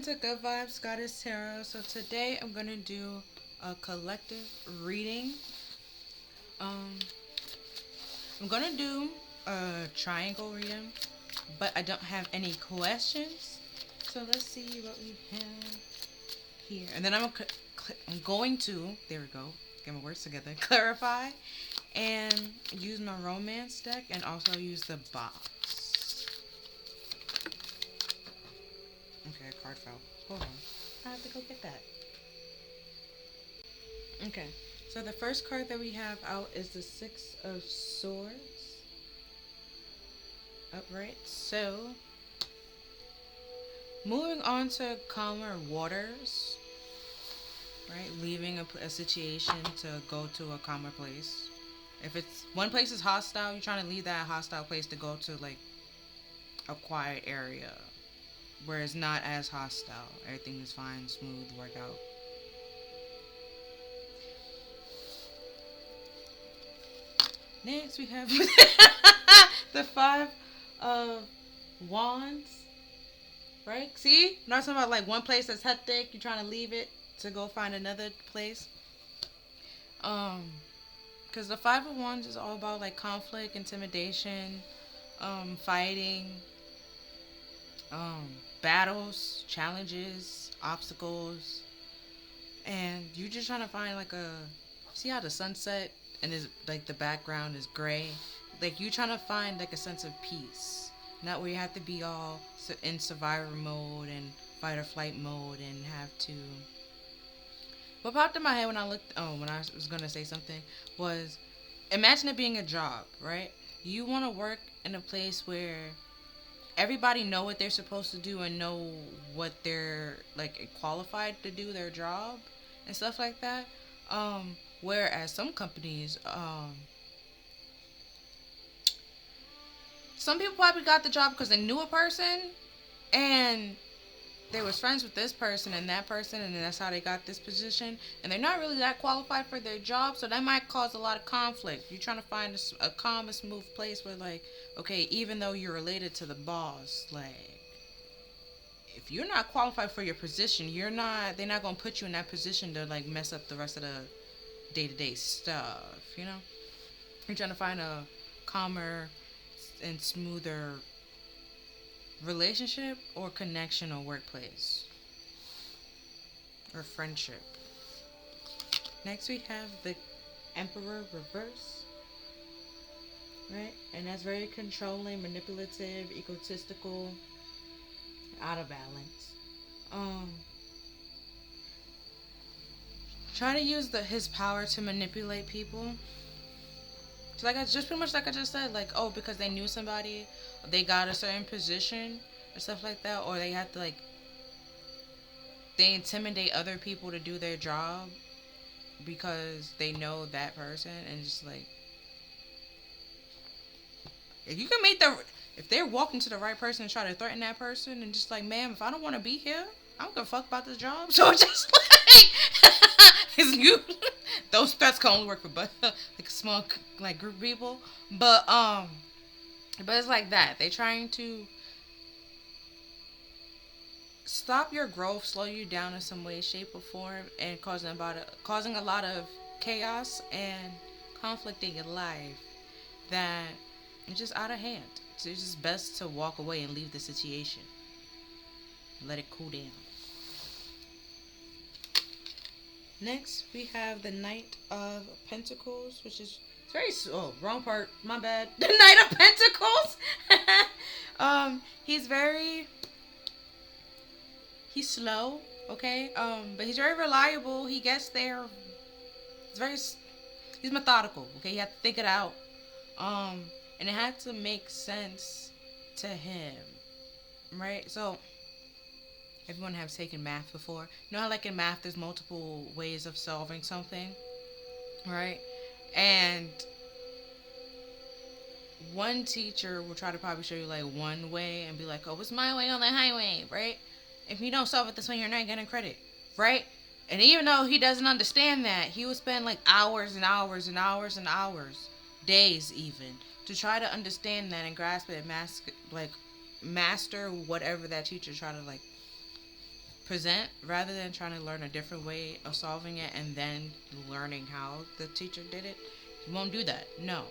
to Good Vibes Goddess Tarot. So today I'm gonna do a collective reading. Um, I'm gonna do a triangle reading, but I don't have any questions. So let's see what we have here, and then I'm going to there we go. Get my words together. Clarify and use my romance deck, and also use the box. Okay, a card fell. Hold on. I have to go get that. Okay. So the first card that we have out is the Six of Swords. Upright. So, moving on to calmer waters. Right? Leaving a situation to go to a calmer place. If it's one place is hostile, you're trying to leave that hostile place to go to like a quiet area where it's not as hostile. Everything is fine, smooth, work out. Next, we have the Five of Wands. Right? See? I'm not talking about like one place that's hectic. You're trying to leave it to go find another place. Because the Five of Wands is all about like conflict, intimidation, fighting, battles, challenges, obstacles, and you're just trying to find like a. See how the sunset and is like the background is gray, like you trying to find like a sense of peace, not where you have to be all in survivor mode and fight or flight mode and have to. What popped in my head when I looked, when I was gonna say something was, imagine it being a job, right? You want to work in a place where everybody know what they're supposed to do and know what they're like qualified to do their job and stuff like that. Whereas some companies, some people probably got the job because they knew a person and they was friends with this person and that person, and then that's how they got this position, and they're not really that qualified for their job, so that might cause a lot of conflict. You're trying to find a calm and smooth place where, like, okay, even though you're related to the boss, like, if you're not qualified for your position, they're not gonna put you in that position to like mess up the rest of the day-to-day stuff, you know. You're trying to find a calmer and smoother relationship or connection or workplace or friendship. Next we have the Emperor reverse, right? And that's very controlling, manipulative, egotistical, out of balance. Try to use his power to manipulate people. So like I just pretty much like I just said, like, oh, because they knew somebody, they got a certain position or stuff like that, or they have to like they intimidate other people to do their job because they know that person, and just like if you can make if they're walking to the right person and try to threaten that person and just like, ma'am, if I don't want to be here, I don't give a fuck about this job. So just like it's you. Those threats can only work for like a small like group of people, but it's like that. They trying to stop your growth, slow you down in some way, shape, or form, and causing a lot of chaos and conflict in your life that is just out of hand. So it's just best to walk away and leave the situation. Let it cool down. Next, we have the Knight of Pentacles, which is very wrong part. My bad. The Knight of Pentacles. He's slow, okay. But he's very reliable. He gets there. He's methodical, okay. You have to think it out. And it had to make sense to him, right? So, everyone has taken math before. You know how like in math there's multiple ways of solving something, right? And one teacher will try to probably show you like one way and be like, oh, it's my way on the highway, right? If you don't solve it this way, you're not getting credit, right? And even though he doesn't understand that, he will spend like hours and hours and hours and hours, days even, to try to understand that and grasp it and master whatever that teacher try to like present rather than trying to learn a different way of solving it and then learning how the teacher did it. You won't do that. No.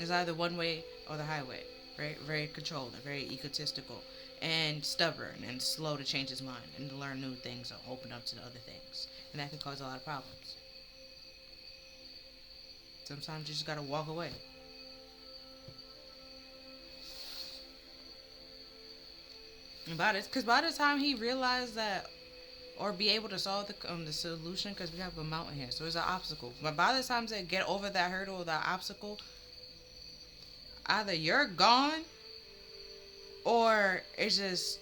It's either one way or the highway. Right? Very controlled and very egotistical and stubborn and slow to change his mind and to learn new things or open up to the other things. And that can cause a lot of problems. Sometimes you just gotta walk away. And because by the time he realized that, or be able to solve the solution, because we have a mountain here, so it's an obstacle. But by the time they get over that hurdle or that obstacle, either you're gone, or it's just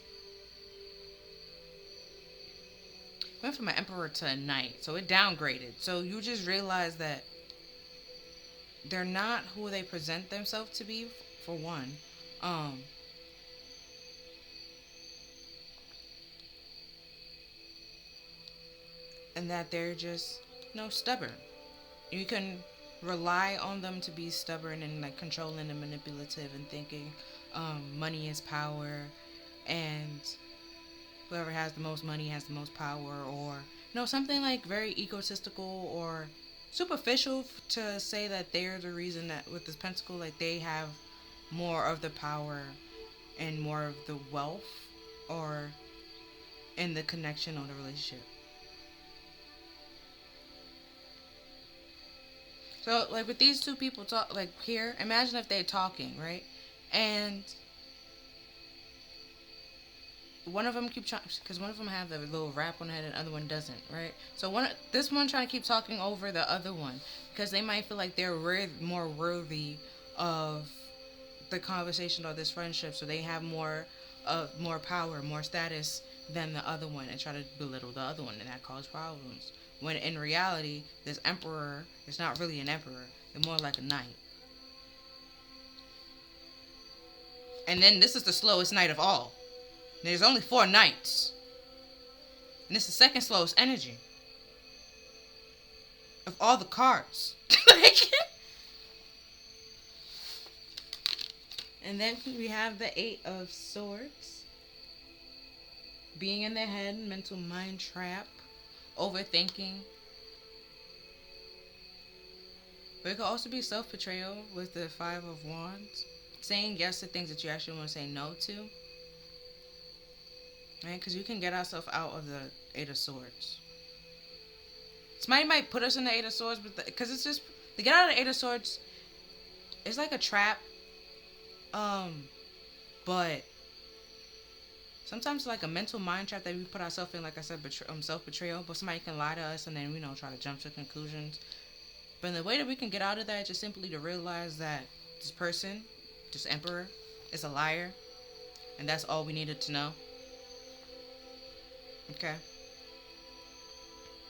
went from an emperor to a knight, so it downgraded. So you just realize that they're not who they present themselves to be, for one. And that they're just, stubborn. You can rely on them to be stubborn and like controlling and manipulative and thinking money is power, and whoever has the most money has the most power, or something like very egotistical or superficial to say that they're the reason that with this pentacle, like they have more of the power and more of the wealth or in the connection or the relationship. So, like, with these two people talk, like, here, imagine if they're talking, right? And one of them keep trying, because one of them have a little rap on the head and the other one doesn't, right? So this one trying to keep talking over the other one because they might feel like they're more worthy of the conversation or this friendship, so they have more power, more status than the other one, and try to belittle the other one, and that causes problems. When in reality, this emperor is not really an emperor; it's more like a knight. And then this is the slowest knight of all. There's only 4 knights, and it's the second slowest energy of all the cards. And then we have the 8 of Swords. Being in their head, mental mind trap, overthinking. But it could also be self-betrayal with the 5 of Wands. Saying yes to things that you actually want to say no to. Right? Because you can get ourselves out of the 8 of Swords. Somebody might put us in the 8 of Swords, but because it's just, to get out of the 8 of Swords, it's like a trap. But sometimes it's like a mental mind trap that we put ourselves in, like I said, self-betrayal. But somebody can lie to us and then, try to jump to conclusions. But the way that we can get out of that is just simply to realize that this person, this emperor, is a liar. And that's all we needed to know. Okay?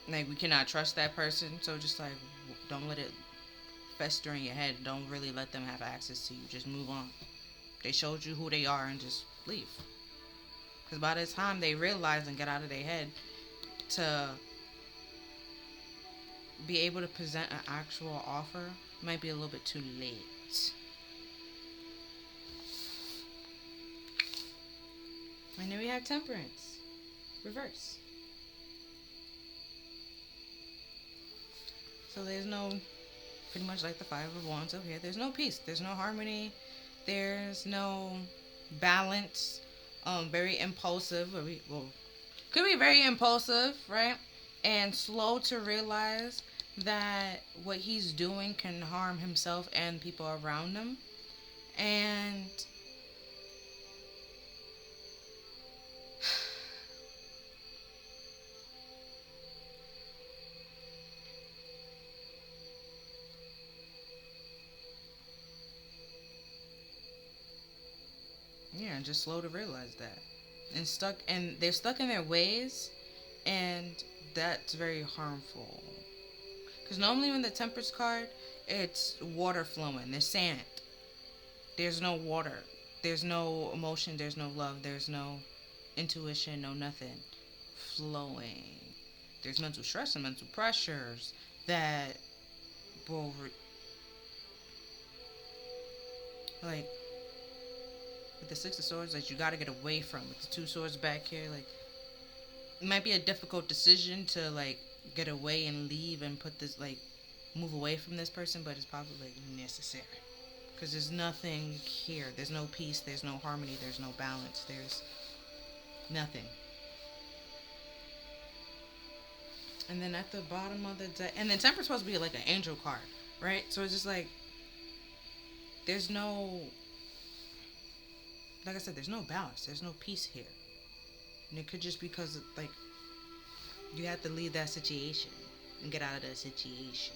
Like, we cannot trust that person, so just, like, don't let it fester in your head. Don't really let them have access to you. Just move on. They showed you who they are and just leave. Because by the time they realize and get out of their head to be able to present an actual offer, it might be a little bit too late. And then we have Temperance. Reverse. So there's no, pretty much like the 5 of Wands up here, there's no peace, there's no harmony, there's no balance. Very impulsive, could be very impulsive, right? And slow to realize that what he's doing can harm himself and people around him. And yeah, just slow to realize that. And they're stuck in their ways, and that's very harmful. Because normally when the Temperance card, it's water flowing. There's sand. There's no water. There's no emotion. There's no love. There's no intuition. No nothing flowing. There's mental stress and mental pressures that will like with the 6 of Swords, like, you gotta get away from. With the 2 swords back here, like, it might be a difficult decision to like get away and leave and put this like move away from this person, but it's probably like necessary because there's nothing here. There's no peace. There's no harmony. There's no balance. There's nothing. And then at the bottom of the deck, and then Temper's supposed to be like an angel card, right? So it's just like there's no, like I said, there's no balance. There's no peace here, and it could just because like you have to leave that situation and get out of that situation.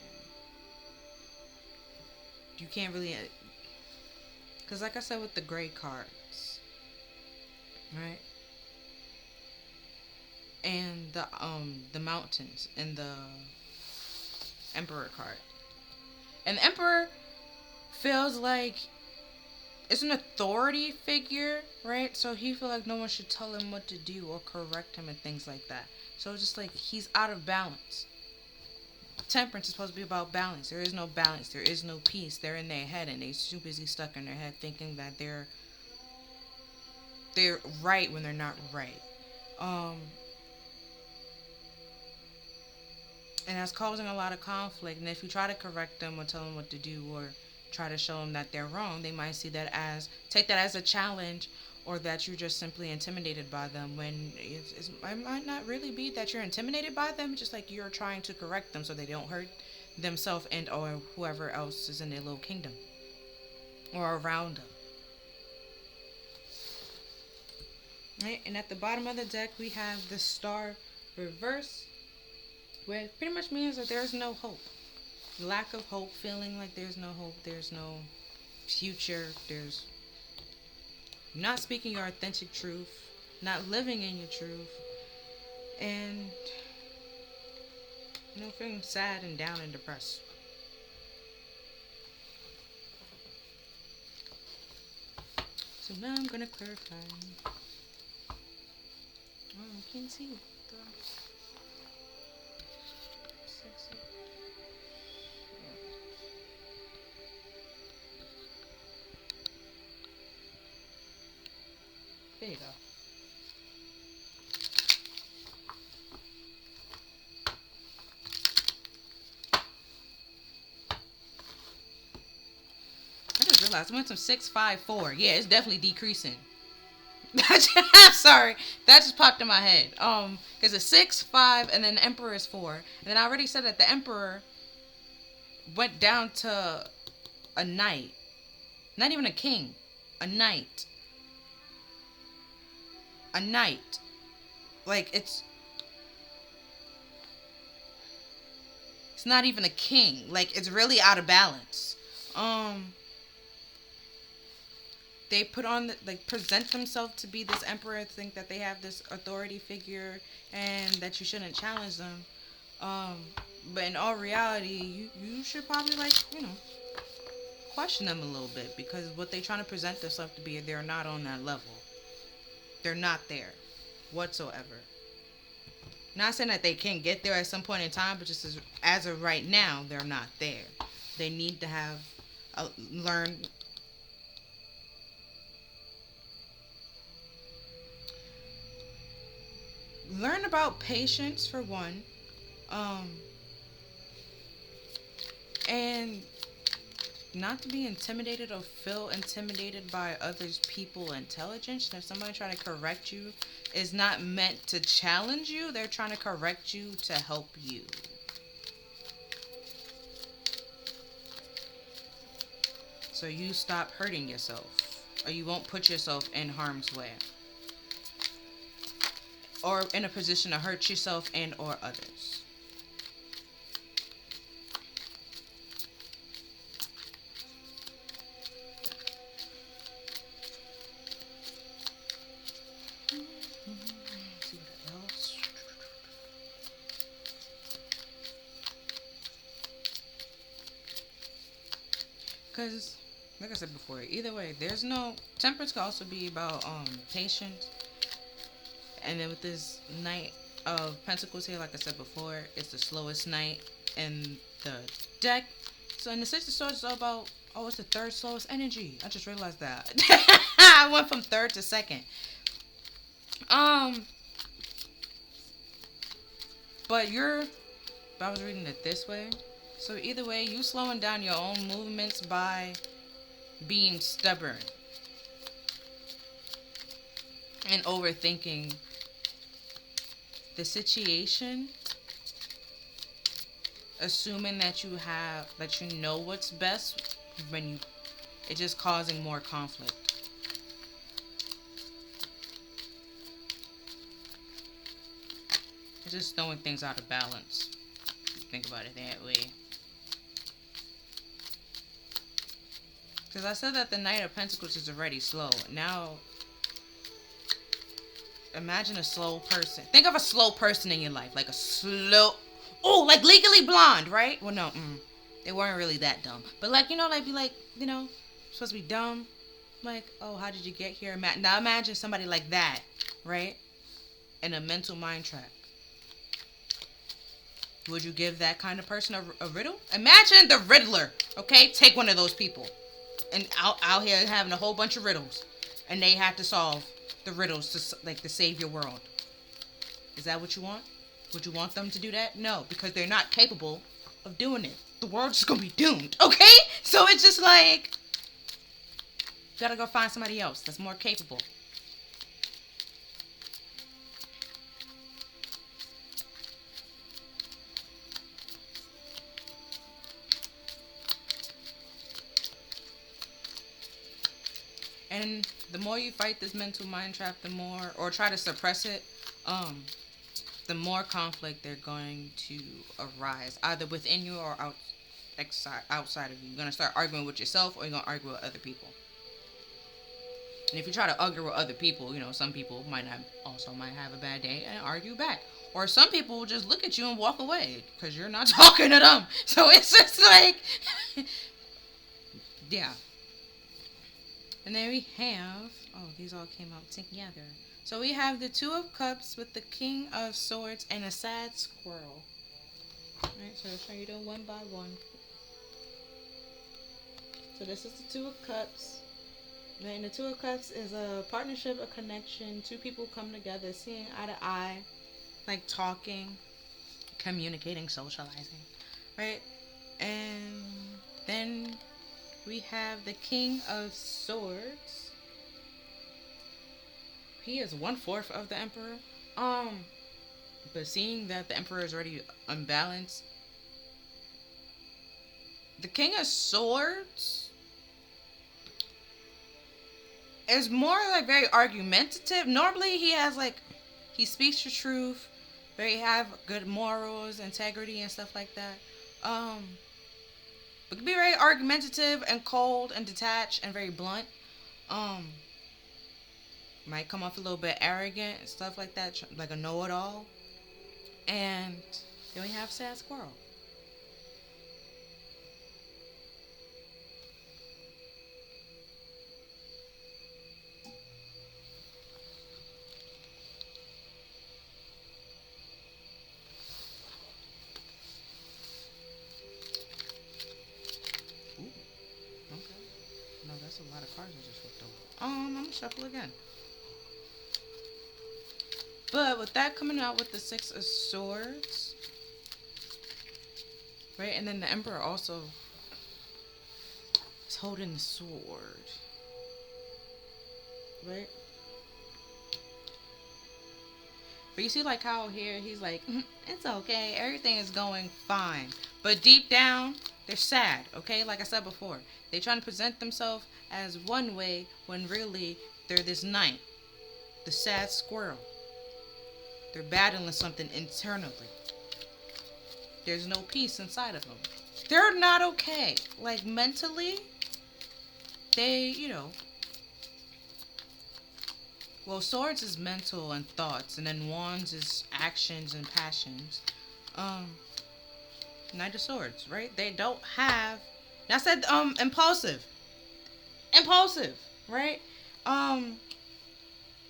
You can't really, because like I said with the gray cards, right? And the mountains and the Emperor card. And the Emperor feels like it's an authority figure, right? So he feel like no one should tell him what to do or correct him and things like that. So it's just like he's out of balance. Temperance is supposed to be about balance. There is no balance. There is no peace. They're in their head and they're too busy stuck in their head thinking that they're right when they're not right. And that's causing a lot of conflict. And if you try to correct them or tell them what to do or try to show them that they're wrong, they might see that as, take that as a challenge, or that you're just simply intimidated by them, when it might not really be that you're intimidated by them, just like you're trying to correct them so they don't hurt themselves and or whoever else is in their little kingdom or around them. Right? And at the bottom of the deck, we have the Star reverse, where it pretty much means that there's no hope. Lack of hope, feeling like there's no hope, there's no future, there's not speaking your authentic truth, not living in your truth, and feeling sad and down and depressed. So now I'm gonna clarify. Oh, I can't see it. Sexier. There you go. I just realized I went from 654. Yeah, it's definitely decreasing. I'm sorry, that just popped in my head. Because it's 6, 5, and then the Emperor is 4. And then I already said that the Emperor went down to a knight, not even a king, a knight. A knight. Like it's not even a king. Like it's really out of balance. They put on like present themselves to be this emperor, think that they have this authority figure and that you shouldn't challenge them. But in all reality, you should probably question them a little bit, because what they trying to present themselves to be, they're not on that level. They're not there whatsoever. Not saying that they can't get there at some point in time, but just as of right now, they're not there. They need to have learn about patience for one, and not to be intimidated or feel intimidated by others' people intelligence. And if somebody trying to correct you, is not meant to challenge you. They're trying to correct you to help you. So you stop hurting yourself, or you won't put yourself in harm's way, or in a position to hurt yourself and or others. Because, like I said before, either way, there's no... Temperance can also be about patience. And then with this Knight of Pentacles here, like I said before, it's the slowest knight in the deck. So in the Six of Swords, it's all about... Oh, it's the third slowest energy. I just realized that. I went from third to second. But I was reading it this way. So either way, you slowing down your own movements by being stubborn and overthinking the situation, assuming that you know what's best when it's just causing more conflict. It's just throwing things out of balance. Think about it that way. Because I said that the Knight of Pentacles is already slow. Now, imagine a slow person. Think of a slow person in your life. Like a slow... Oh, like Legally Blonde, right? Well, no. They weren't really that dumb. But like, be like, supposed to be dumb. Like, oh, how did you get here? Now imagine somebody like that, right? In a mental mind trap. Would you give that kind of person a riddle? Imagine the Riddler, okay? Take one of those people. And out here having a whole bunch of riddles. And they have to solve the riddles to save your world. Is that what you want? Would you want them to do that? No, because they're not capable of doing it. The world's just gonna be doomed, okay? So it's just like, you gotta go find somebody else that's more capable. And the more you fight this mental mind trap, or try to suppress it, the more conflict they're going to arise, either within you or outside of you. You're going to start arguing with yourself, or you're going to argue with other people. And if you try to argue with other people, some people might have a bad day and argue back. Or some people will just look at you and walk away because you're not talking to them. So it's just like, yeah. And then we have, these all came out together. So we have the Two of Cups with the King of Swords and a sad squirrel. Alright, so I'll show you them one by one. So this is the Two of Cups. And the Two of Cups is a partnership, a connection. Two people come together, seeing eye to eye, like talking, communicating, socializing. Right? And then we have the King of Swords. He is 1/4 of the Emperor. But seeing that the Emperor is already unbalanced, the King of Swords is more like very argumentative. Normally he speaks the truth, very have good morals, integrity, and stuff like that. But can be very argumentative and cold and detached and very blunt. Might come off a little bit arrogant and stuff like that, like a know-it-all. And then we have sad squirrel. Ooh, okay. No, that's a lot of cards I just flipped over. I'm gonna shuffle again. But with that coming out with the Six of Swords, right? And then the Emperor also is holding the sword, right? But you see like how here he's like, it's okay, everything is going fine. But deep down, they're sad, okay? Like I said before, they're trying to present themselves as one way when really they're this knight, the sad squirrel. They're battling something internally. There's no peace inside of them. They're not okay. Like mentally, they, well, swords is mental and thoughts, and then wands is actions and passions. Knight of Swords, right? They don't have. I said impulsive, right?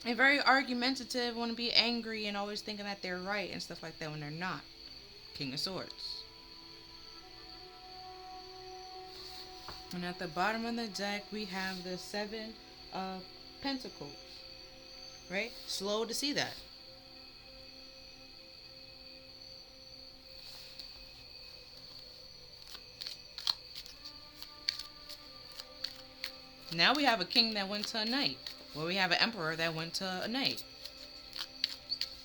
And very argumentative, want to be angry and always thinking that they're right and stuff like that when they're not. King of Swords. And at the bottom of the deck, we have the Seven of Pentacles. Right? Slow to see that. Now we have a king that went to a knight. Well, we have an emperor that went to a knight.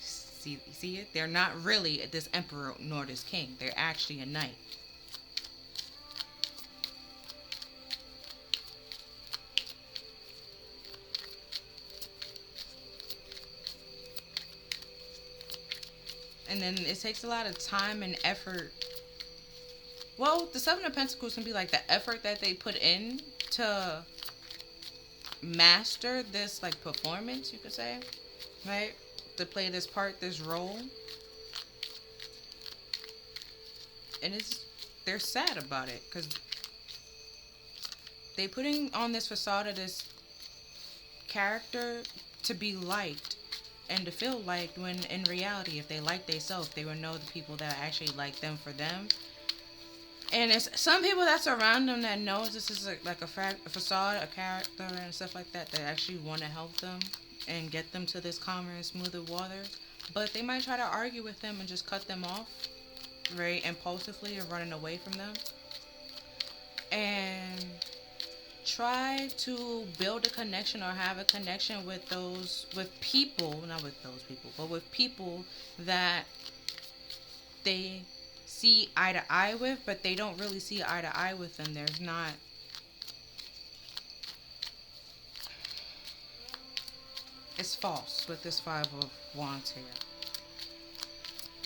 See it? They're not really this emperor nor this king. They're actually a knight. And then it takes a lot of time and effort. Well, the Seven of Pentacles can be like the effort that they put in to master this like performance, you could say, right? To play this part, this role. And they're sad about it because they putting on this facade of this character to be liked and to feel liked, when in reality, if they like themselves, they would know the people that actually like them for them. And it's some people that's around them that knows this is like a facade, a character, and stuff like that, that actually want to help them and get them to this calmer and smoother water. But they might try to argue with them and just cut them off very impulsively or running away from them. And try to build a connection or have a connection with people, not with those people, but with people that they see eye to eye with, but they don't really see eye to eye with them. There's not, it's false with this Five of Wands here.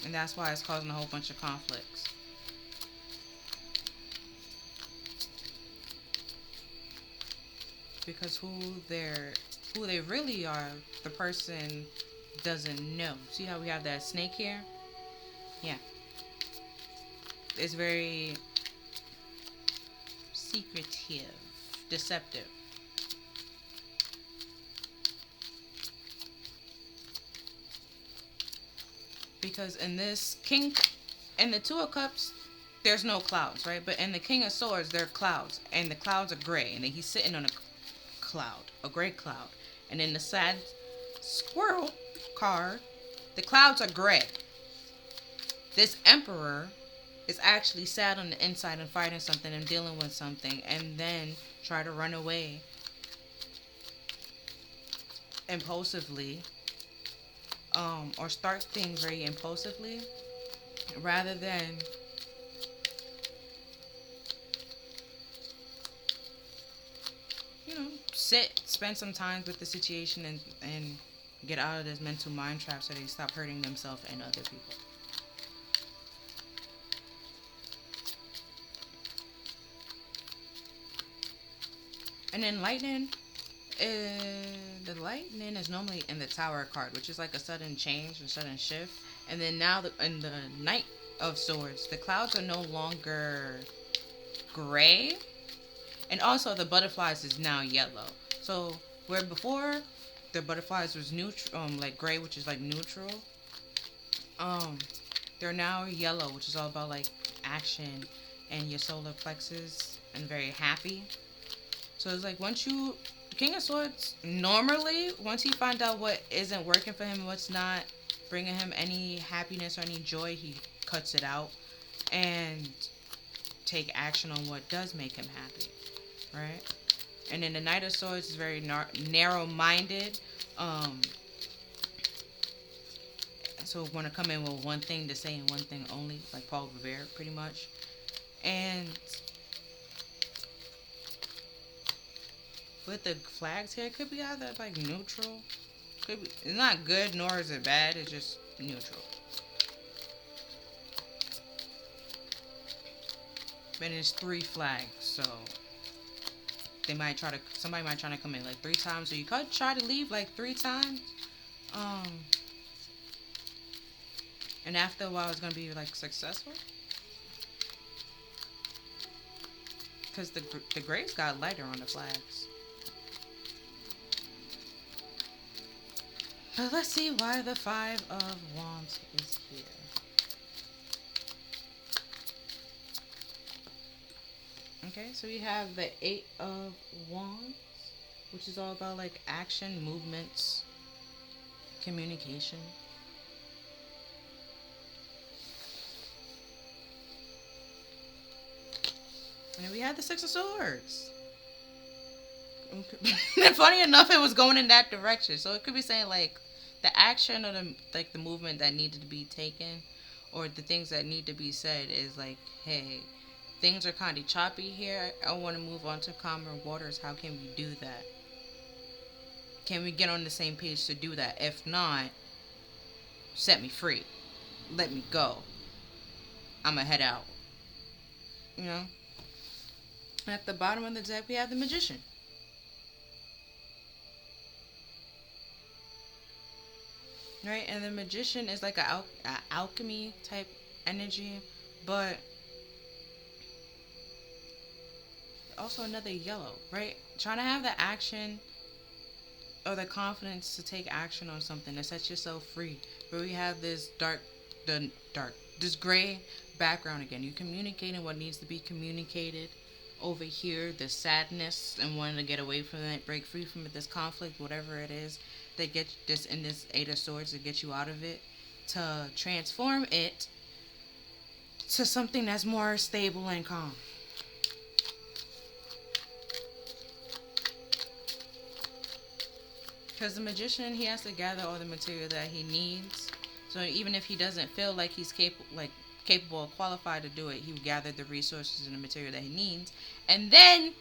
And that's why it's causing a whole bunch of conflicts. Because who they really are, the person doesn't know. See how we have that snake here? Yeah. It's very secretive, deceptive. Because in this King, in the Two of Cups, there's no clouds, right? But in the King of Swords, there are clouds. And the clouds are gray. And then he's sitting on a cloud, a gray cloud. And in the Sad Squirrel card, the clouds are gray. This Emperor is actually sad on the inside and fighting something and dealing with something, and then try to run away impulsively, or start things very impulsively, rather than spend some time with the situation and get out of this mental mind trap so they stop hurting themselves and other people. And then lightning, the lightning is normally in the Tower card, which is like a sudden change, a sudden shift. And then now in the Knight of Swords, the clouds are no longer gray. And also the butterflies is now yellow. So where before the butterflies was neutral, like gray, which is like neutral, they're now yellow, which is all about like action and your solar plexus and very happy. So it's like King of Swords, normally, once he finds out what isn't working for him, what's not bringing him any happiness or any joy, he cuts it out and take action on what does make him happy, right? And then the Knight of Swords is very narrow-minded. So want to come in with one thing to say and one thing only, like Paul Revere, pretty much. And with the flags here, it could be either like neutral. Could be, it's not good nor is it bad. It's just neutral. And it's 3 flags, so somebody might try to come in like 3 times. So you could try to leave like 3 times. And after a while, it's gonna be like successful. Because the grays got lighter on the flags. But let's see why the 5 of Wands is here. Okay, so we have the 8 of Wands, which is all about like action, movements, communication. And we have the 6 of Swords. And funny enough, it was going in that direction. So it could be saying like the action or the movement that needed to be taken, or the things that need to be said is like, hey, things are kind of choppy here. I want to move on to calmer waters. How can we do that? Can we get on the same page to do that? If not, set me free. Let me go. I'ma head out. You know? At the bottom of the deck, we have the Magician. Right? And the Magician is like a alchemy type energy, but also another yellow, right? Trying to have the action or the confidence to take action on something to set yourself free. But we have this this gray background again. You're communicating what needs to be communicated. Over here, the sadness and wanting to get away from it, break free from it, this conflict, whatever it is, that get this in this Eight of Swords to get you out of it, to transform it to something that's more stable and calm. Because the Magician, he has to gather all the material that he needs. So even if he doesn't feel like he's capable or qualified to do it, he will gather the resources and the material that he needs, and then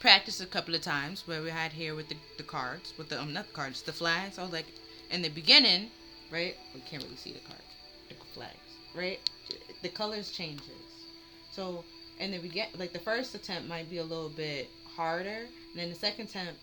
practice a couple of times. Where we had here with the cards, with the not the cards, the flags. I was like, in the beginning, right? We can't really see the cards, the flags, right? The colors changes. So in the like the first attempt might be a little bit harder, and then the second attempt,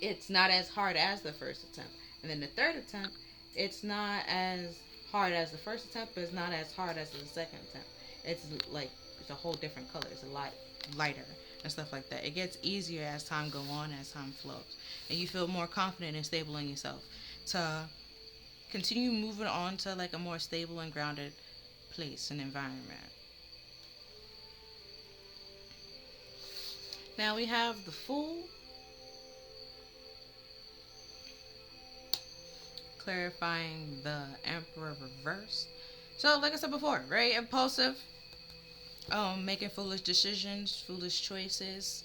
it's not as hard as the first attempt. And then the third attempt, it's not as hard as the first attempt, but it's not as hard as the second attempt. It's like, it's a whole different color. It's a lot lighter and stuff like that. It gets easier as time goes on, as time flows. And you feel more confident and stable in yourself to continue moving on to like a more stable and grounded place and environment. Now we have the Fool. Clarifying the Emperor reverse. So like I said before, very impulsive, making foolish decisions, foolish choices,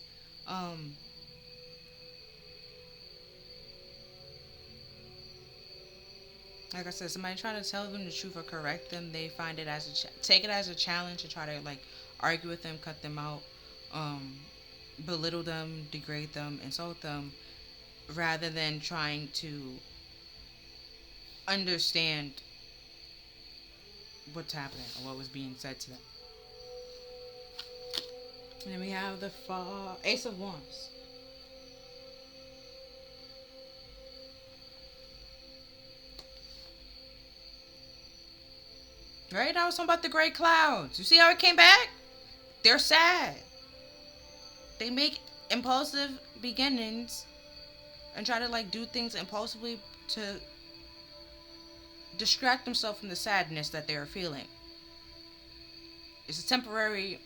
like I said, somebody trying to tell them the truth or correct them, they find it as take it as a challenge to try to like argue with them, cut them out, belittle them, degrade them, insult them, rather than trying to understand what's happening or what was being said to them. And then we have the Ace of Wands. Right? I was talking about the gray clouds. You see how it came back? They're sad. They make impulsive beginnings and try to like do things impulsively to distract themselves from the sadness that they are feeling. It's a temporary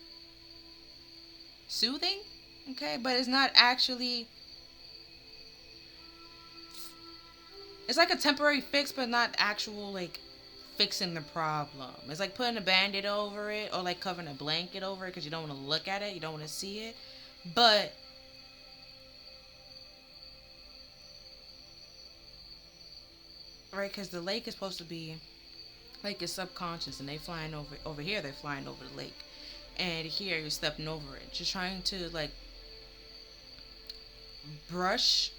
soothing, okay, but it's not actually. It's like a temporary fix, but not actual like fixing the problem. It's like putting a band-aid over it, or like covering a blanket over it because you don't want to look at it, you don't want to see it, but right, because the lake is supposed to be like your subconscious, and they flying over here. They're flying over the lake, and here you're stepping over it. Just trying to like brush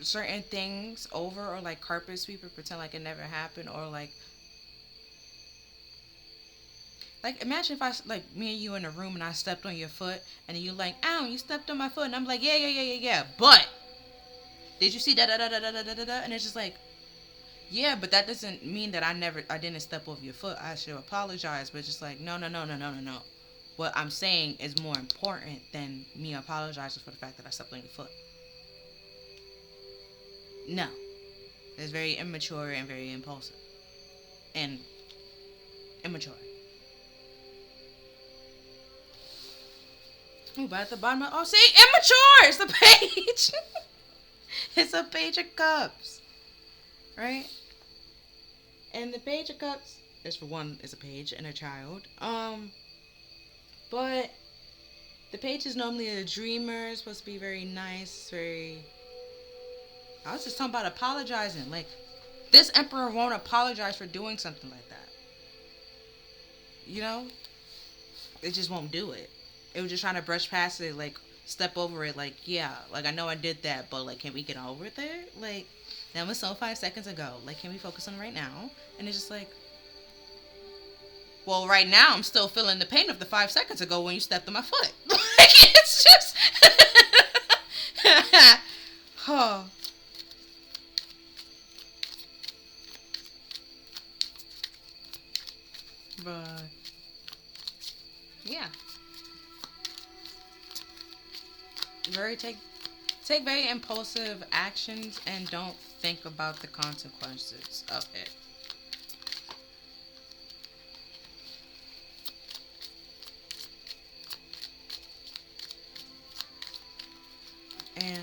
certain things over, or like carpet sweep or pretend like it never happened, or like imagine if I like me and you in a room and I stepped on your foot, and then you like, ow, you stepped on my foot, and I'm like, yeah, but did you see that? And it's just like, yeah, but that doesn't mean that I didn't step over your foot. I should apologize, but just like, no. What I'm saying is more important than me apologizing for the fact that I stepped on your foot. No. It's very immature and very impulsive. And immature. Ooh, but at the bottom of, see, immature! It's a page! It's a Page of Cups. Right? And the Page of Cups is, for one, is a page and a child. But The page is normally a dreamer. It's supposed to be very nice, very. I was just talking about apologizing. Like, this emperor won't apologize for doing something like that. You know? It just won't do it. It was just trying to brush past it, like, step over it, like, yeah, like, I know I did that, but, like, can we get over there? Like, that was so 5 seconds ago. Like, can we focus on right now? And it's just like, well, right now I'm still feeling the pain of the 5 seconds ago when you stepped on my foot. Like, it's just. Oh. But, yeah. Very take very impulsive actions and don't think about the consequences of it. And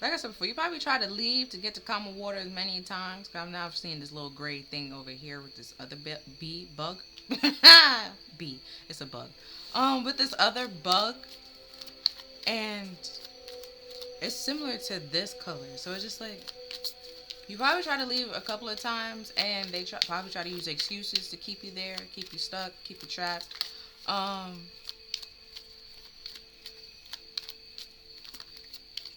like I said before, you probably try to leave to get to common water as many times. Cause I'm now seeing this little gray thing over here with this other bee bug. Bee, it's a bug. With this other bug, and it's similar to this color. So it's just like you probably try to leave a couple of times, and they probably try to use excuses to keep you there, keep you stuck, keep you trapped.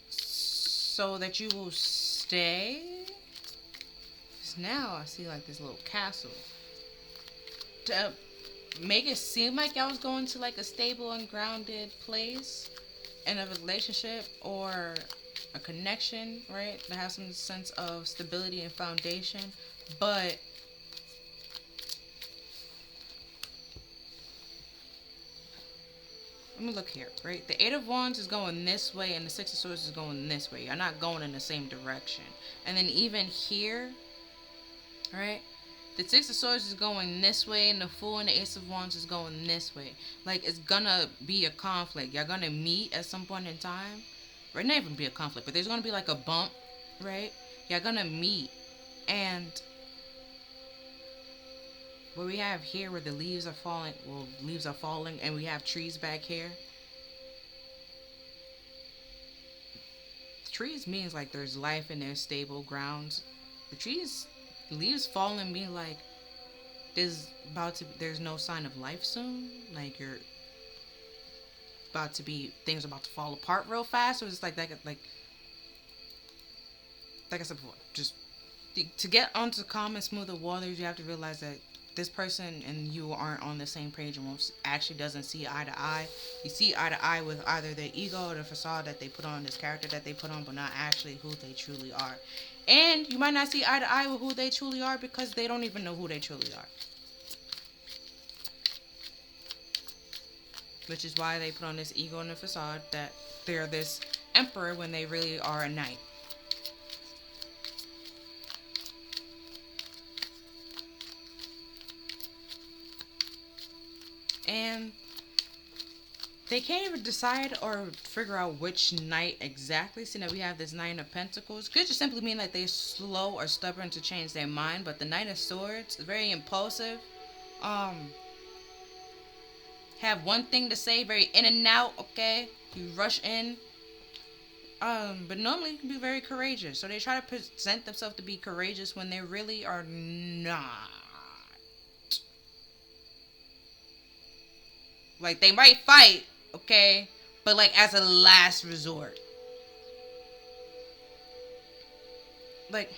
So that you will stay. Because now I see like this little castle. To make it seem like y'all was going to like a stable and grounded place in a relationship or a connection, right? To have some sense of stability and foundation. But let me look here, right? The Eight of Wands is going this way and the Six of Swords is going this way. You're not going in the same direction. And then even here, right? The Six of Swords is going this way and the Fool and the Ace of Wands is going this way. Like, it's gonna be a conflict. You're gonna meet at some point in time. Right? Not even be a conflict, but there's gonna be like a bump, right? You're gonna meet. And what we have here where the leaves are falling, well, leaves are falling, and we have trees back here. Trees means like there's life in their stable grounds. The trees, leaves falling mean like there's no sign of life soon. Like you're about to be, things are about to fall apart real fast. So it's like that, like I said before, just to get onto calm and smoother waters, you have to realize that this person and you aren't on the same page and actually doesn't see eye to eye. You see eye to eye with either their ego or the facade that they put on, this character that they put on, but not actually who they truly are. And you might not see eye to eye with who they truly are because they don't even know who they truly are. Which is why they put on this ego and the facade that they're this emperor when they really are a knight. And they can't even decide or figure out which knight exactly. See, now we have this Nine of Pentacles. Could just simply mean that they're slow or stubborn to change their mind. But the Knight of Swords is very impulsive. Have one thing to say, very in and out, okay? You rush in. But normally you can be very courageous. So they try to present themselves to be courageous when they really are not. Like, they might fight, okay? But, like, as a last resort. Like,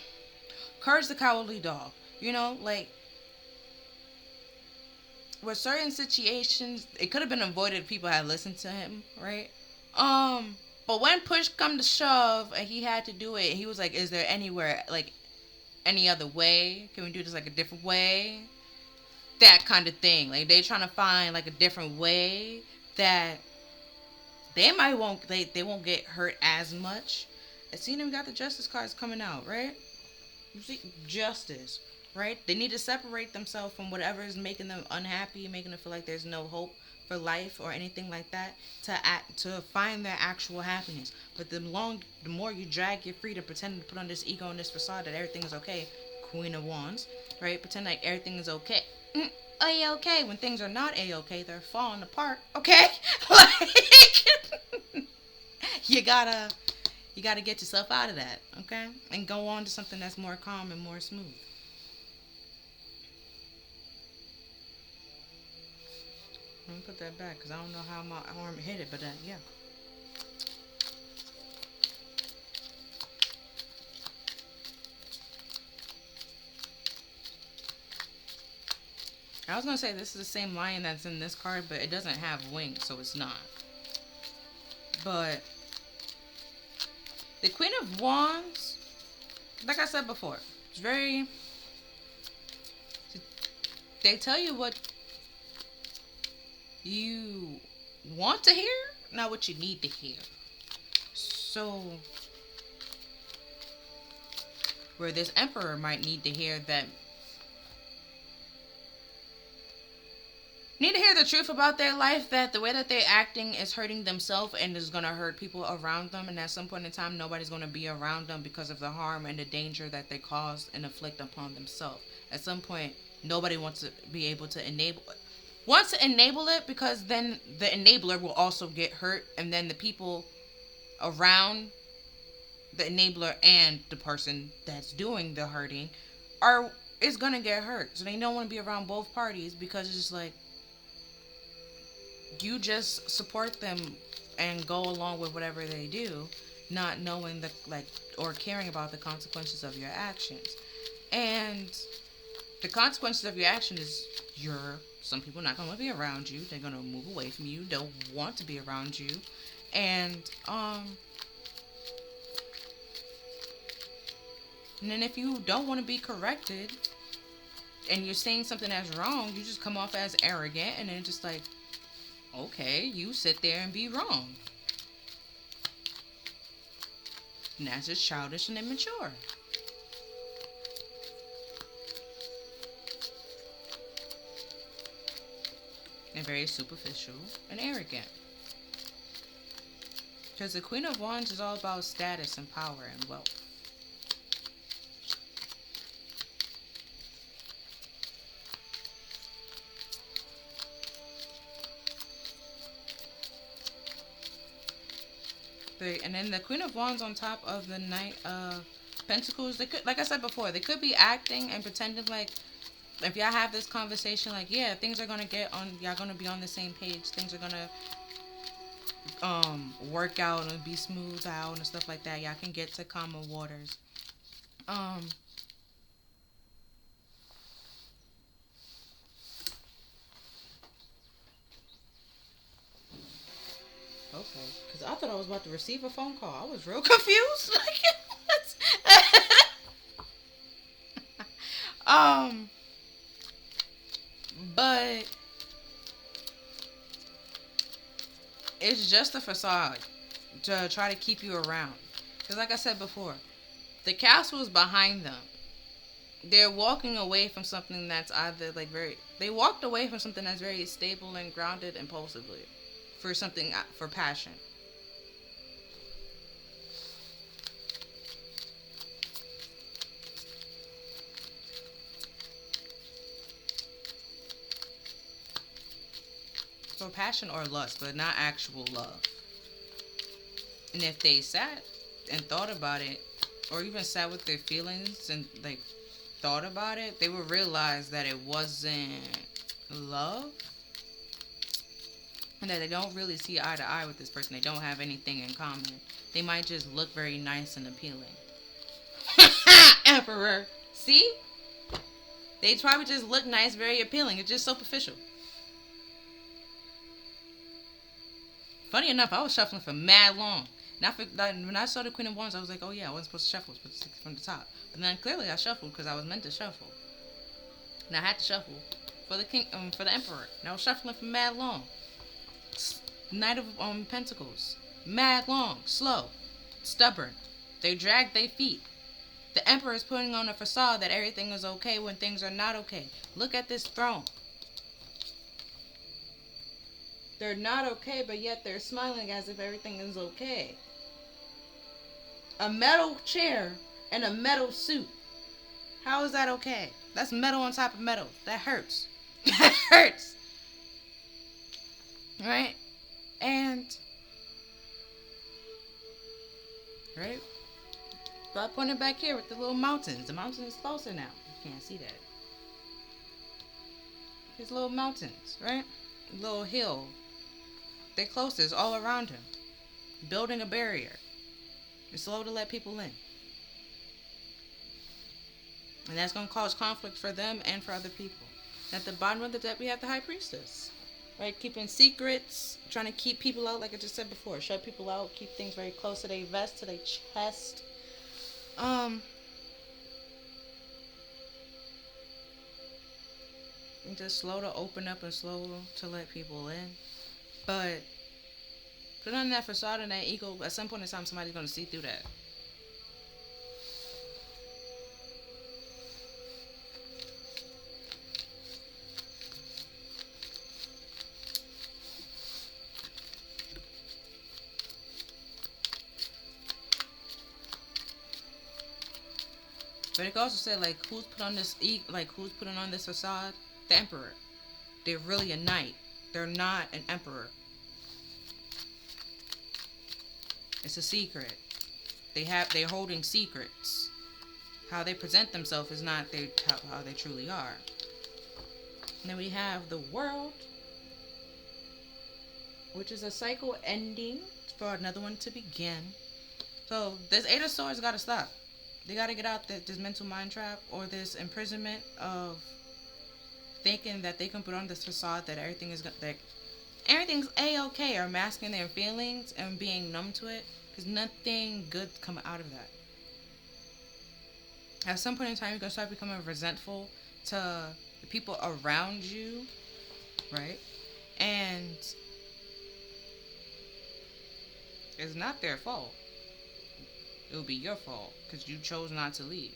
Courage the Cowardly Dog. You know, like, with certain situations, it could have been avoided if people had listened to him, right? But when push come to shove and he had to do it, he was like, is there anywhere, like, any other way? Can we do this, like, a different way? That kind of thing. Like, they trying to find like a different way that they won't get hurt as much. I seen them got the Justice cards coming out, right? You see Justice. right? They need to separate themselves from whatever is making them unhappy, making them feel like there's no hope for life or anything like that, to find their actual happiness. But the more you drag your feet and pretend to put on this ego and this facade that everything is okay, Queen of Wands, right? Pretend like everything is okay. A-okay. When things are not A-okay, they're falling apart. Okay? Like you gotta get yourself out of that, okay? And go on to something that's more calm and more smooth. Let me put that back because I don't know how my arm hit it, but yeah. I was gonna say this is the same lion that's in this card, but it doesn't have wings, so it's not. But the Queen of Wands, like I said before, it's very. They tell you what you want to hear, not what you need to hear. So, where this Emperor might need to hear that. Need to hear the truth about their life, that the way that they're acting is hurting themselves and is going to hurt people around them, and at some point in time nobody's going to be around them because of the harm and the danger that they cause and inflict upon themselves. At some point nobody wants to be able to enable it, because then the enabler will also get hurt, and then the people around the enabler and the person that's doing the hurting is going to get hurt. So they don't want to be around both parties, because it's just like you just support them and go along with whatever they do, not knowing or caring about the consequences of your actions. And the consequences of your action is some people not going to be around you. They're going to move away from you. Don't want to be around you. And then if you don't want to be corrected and you're saying something that's wrong, you just come off as arrogant, and then just like, okay, you sit there and be wrong. And that's just childish and immature. And very superficial and arrogant. Because the Queen of Wands is all about status and power and wealth. And then the Queen of Wands on top of the Knight of Pentacles. They could, like I said before, they could be acting and pretending like, if y'all have this conversation, like, yeah, things are gonna get on, y'all gonna be on the same page, things are gonna work out and be smoothed out and stuff like that. Y'all can get to calmer waters. Okay, because I thought I was about to receive a phone call. I was real confused. But it's just a facade to try to keep you around. Because like I said before, the castle is behind them. They're walking away from something that's either like they walked away from something that's very stable and grounded impulsively for something, for passion. For passion or lust, but not actual love. And if they sat and thought about it, or even sat with their feelings and like thought about it, they would realize that it wasn't love, and that they don't really see eye to eye with this person. They don't have anything in common. They might just look very nice and appealing. Emperor. See? They probably just look nice, very appealing. It's just superficial. Funny enough, I was shuffling for mad long. And when I saw the Queen of Wands, I was like, oh yeah, I wasn't supposed to shuffle. I was supposed to stick from the top. But then clearly I shuffled because I was meant to shuffle. And I had to shuffle for the Emperor. And I was shuffling for mad long. Knight of Pentacles. Mad long. Slow. Stubborn. They drag their feet. The emperor is putting on a facade that everything is okay when things are not okay. Look at this throne. They're not okay, but yet they're smiling as if everything is okay. A metal chair and a metal suit. How is that okay? That's metal on top of metal. That hurts. That hurts. Right? And, right? But I pointed back here with the little mountains. The mountain is closer now. You can't see that. These little mountains, right? Little hill. They're closest all around him. Building a barrier. It's slow to let people in. And that's going to cause conflict for them and for other people. At the bottom of the deck, we have the High Priestess. Right? Keeping secrets. Trying to keep people out, like I just said before. Shut people out. Keep things very close to their vest, to their chest. And just slow to open up and slow to let people in. But put on that facade and that ego, at some point in time, somebody's going to see through that. But it could also say, like, who's putting on this facade? The emperor. They're really a knight. They're not an emperor. It's a secret. They're holding secrets. How they present themselves is not how they truly are. And then we have the world, which is a cycle ending for another one to begin. So this Eight of Swords got to stop. They got to get out this mental mind trap or this imprisonment of thinking that they can put on this facade that everything's A-okay, or masking their feelings and being numb to it, because nothing good come out of that. At some point in time, you're going to start becoming resentful to the people around you, right? And it's not their fault. It will be your fault because you chose not to leave.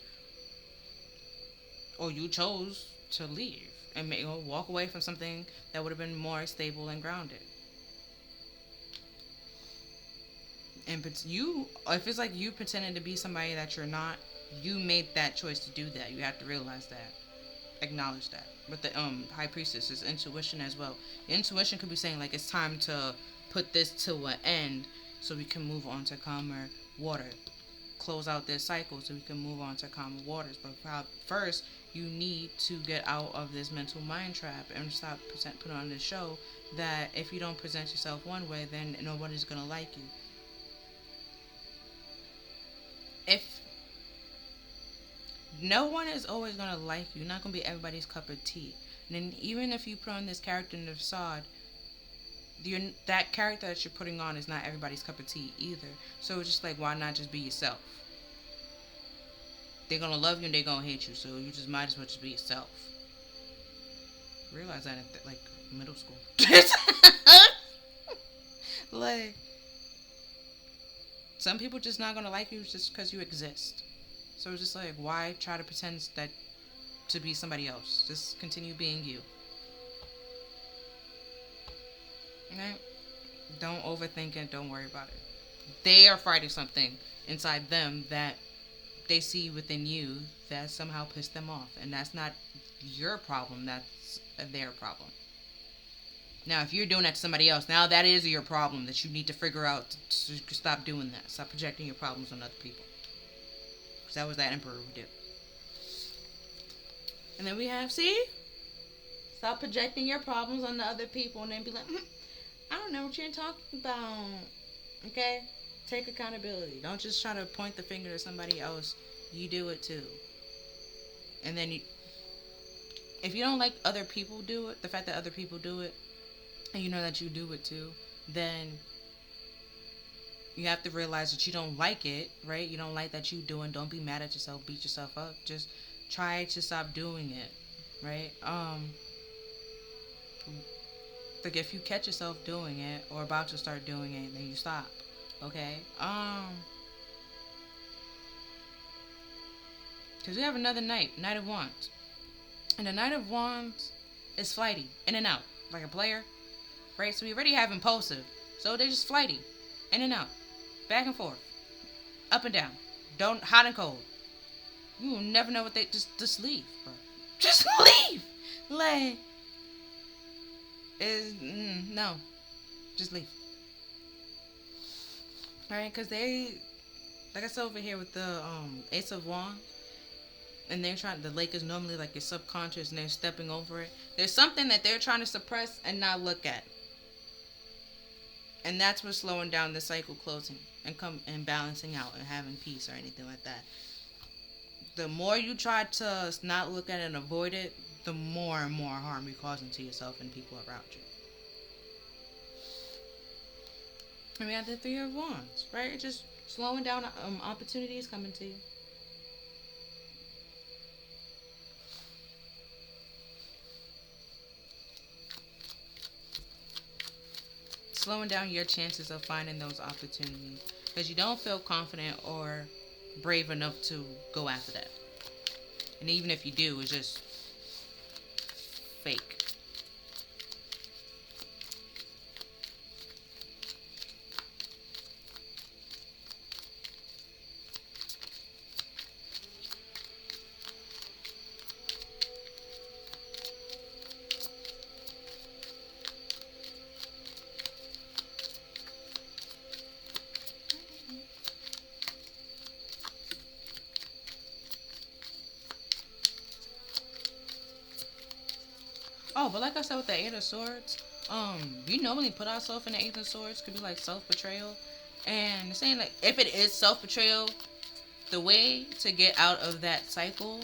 Or you chose to leave and walk away from something that would have been more stable and grounded. And if it's like you pretending to be somebody that you're not, you made that choice to do that. You have to realize that. Acknowledge that. But the High Priestess is intuition as well. Intuition could be saying, like, it's time to put this to an end so we can move on to calmer water. Close out this cycle so we can move on to calmer waters. But first, you need to get out of this mental mind trap and stop putting on this show that if you don't present yourself one way, then nobody's going to like you. If no one is always going to like you, you're not going to be everybody's cup of tea. And then even if you put on this character in the facade, that character that you're putting on is not everybody's cup of tea either. So it's just like, why not just be yourself? They're going to love you and they're going to hate you, so you just might as well just be yourself. Realize that at like middle school. Like, some people just not going to like you just because you exist. So it's just like, why try to pretend that to be somebody else? Just continue being you. Right? Don't overthink it. Don't worry about it. They are fighting something inside them that they see within you that somehow pissed them off. And that's not your problem. That's their problem. Now, if you're doing that to somebody else, now that is your problem that you need to figure out to stop doing that. Stop projecting your problems on other people. Because that was that emperor who did. And then we have, see? Stop projecting your problems on the other people and then be like, I don't know what you're talking about. Okay? Take accountability. Don't just try to point the finger at somebody else. You do it too. And then if you don't like other people do it, the fact that other people do it, and you know that you do it too, then you have to realize that you don't like it, right? You don't like that you doing. Don't be mad at yourself. Beat yourself up. Just try to stop doing it, right? Like if you catch yourself doing it or about to start doing it, then you stop. Okay? Because we have another knight, Knight of Wands. And the Knight of Wands is flighty, in and out, like a player, right? So we already have impulsive. So they're just flighty, in and out, back and forth, up and down, don't hot and cold. You will never know what they just leave, bro. Just leave. Like is no, just leave. All right, because they, like I said over here with the Ace of Wands, and they're trying. The lake is normally like your subconscious, and they're stepping over it. There's something that they're trying to suppress and not look at, and that's what's slowing down the cycle closing and balancing out and having peace or anything like that. The more you try to not look at it and avoid it, the more and more harm you're causing to yourself and people around you. And we have the Three of Wands, right? Just slowing down opportunities coming to you. Slowing down your chances of finding those opportunities because you don't feel confident or brave enough to go after that. And even if you do, it's just fake. Oh, but like I said with the Eight of Swords, we normally put ourselves in the Eight of Swords. Could be like self-betrayal. And saying like, if it is self-betrayal, the way to get out of that cycle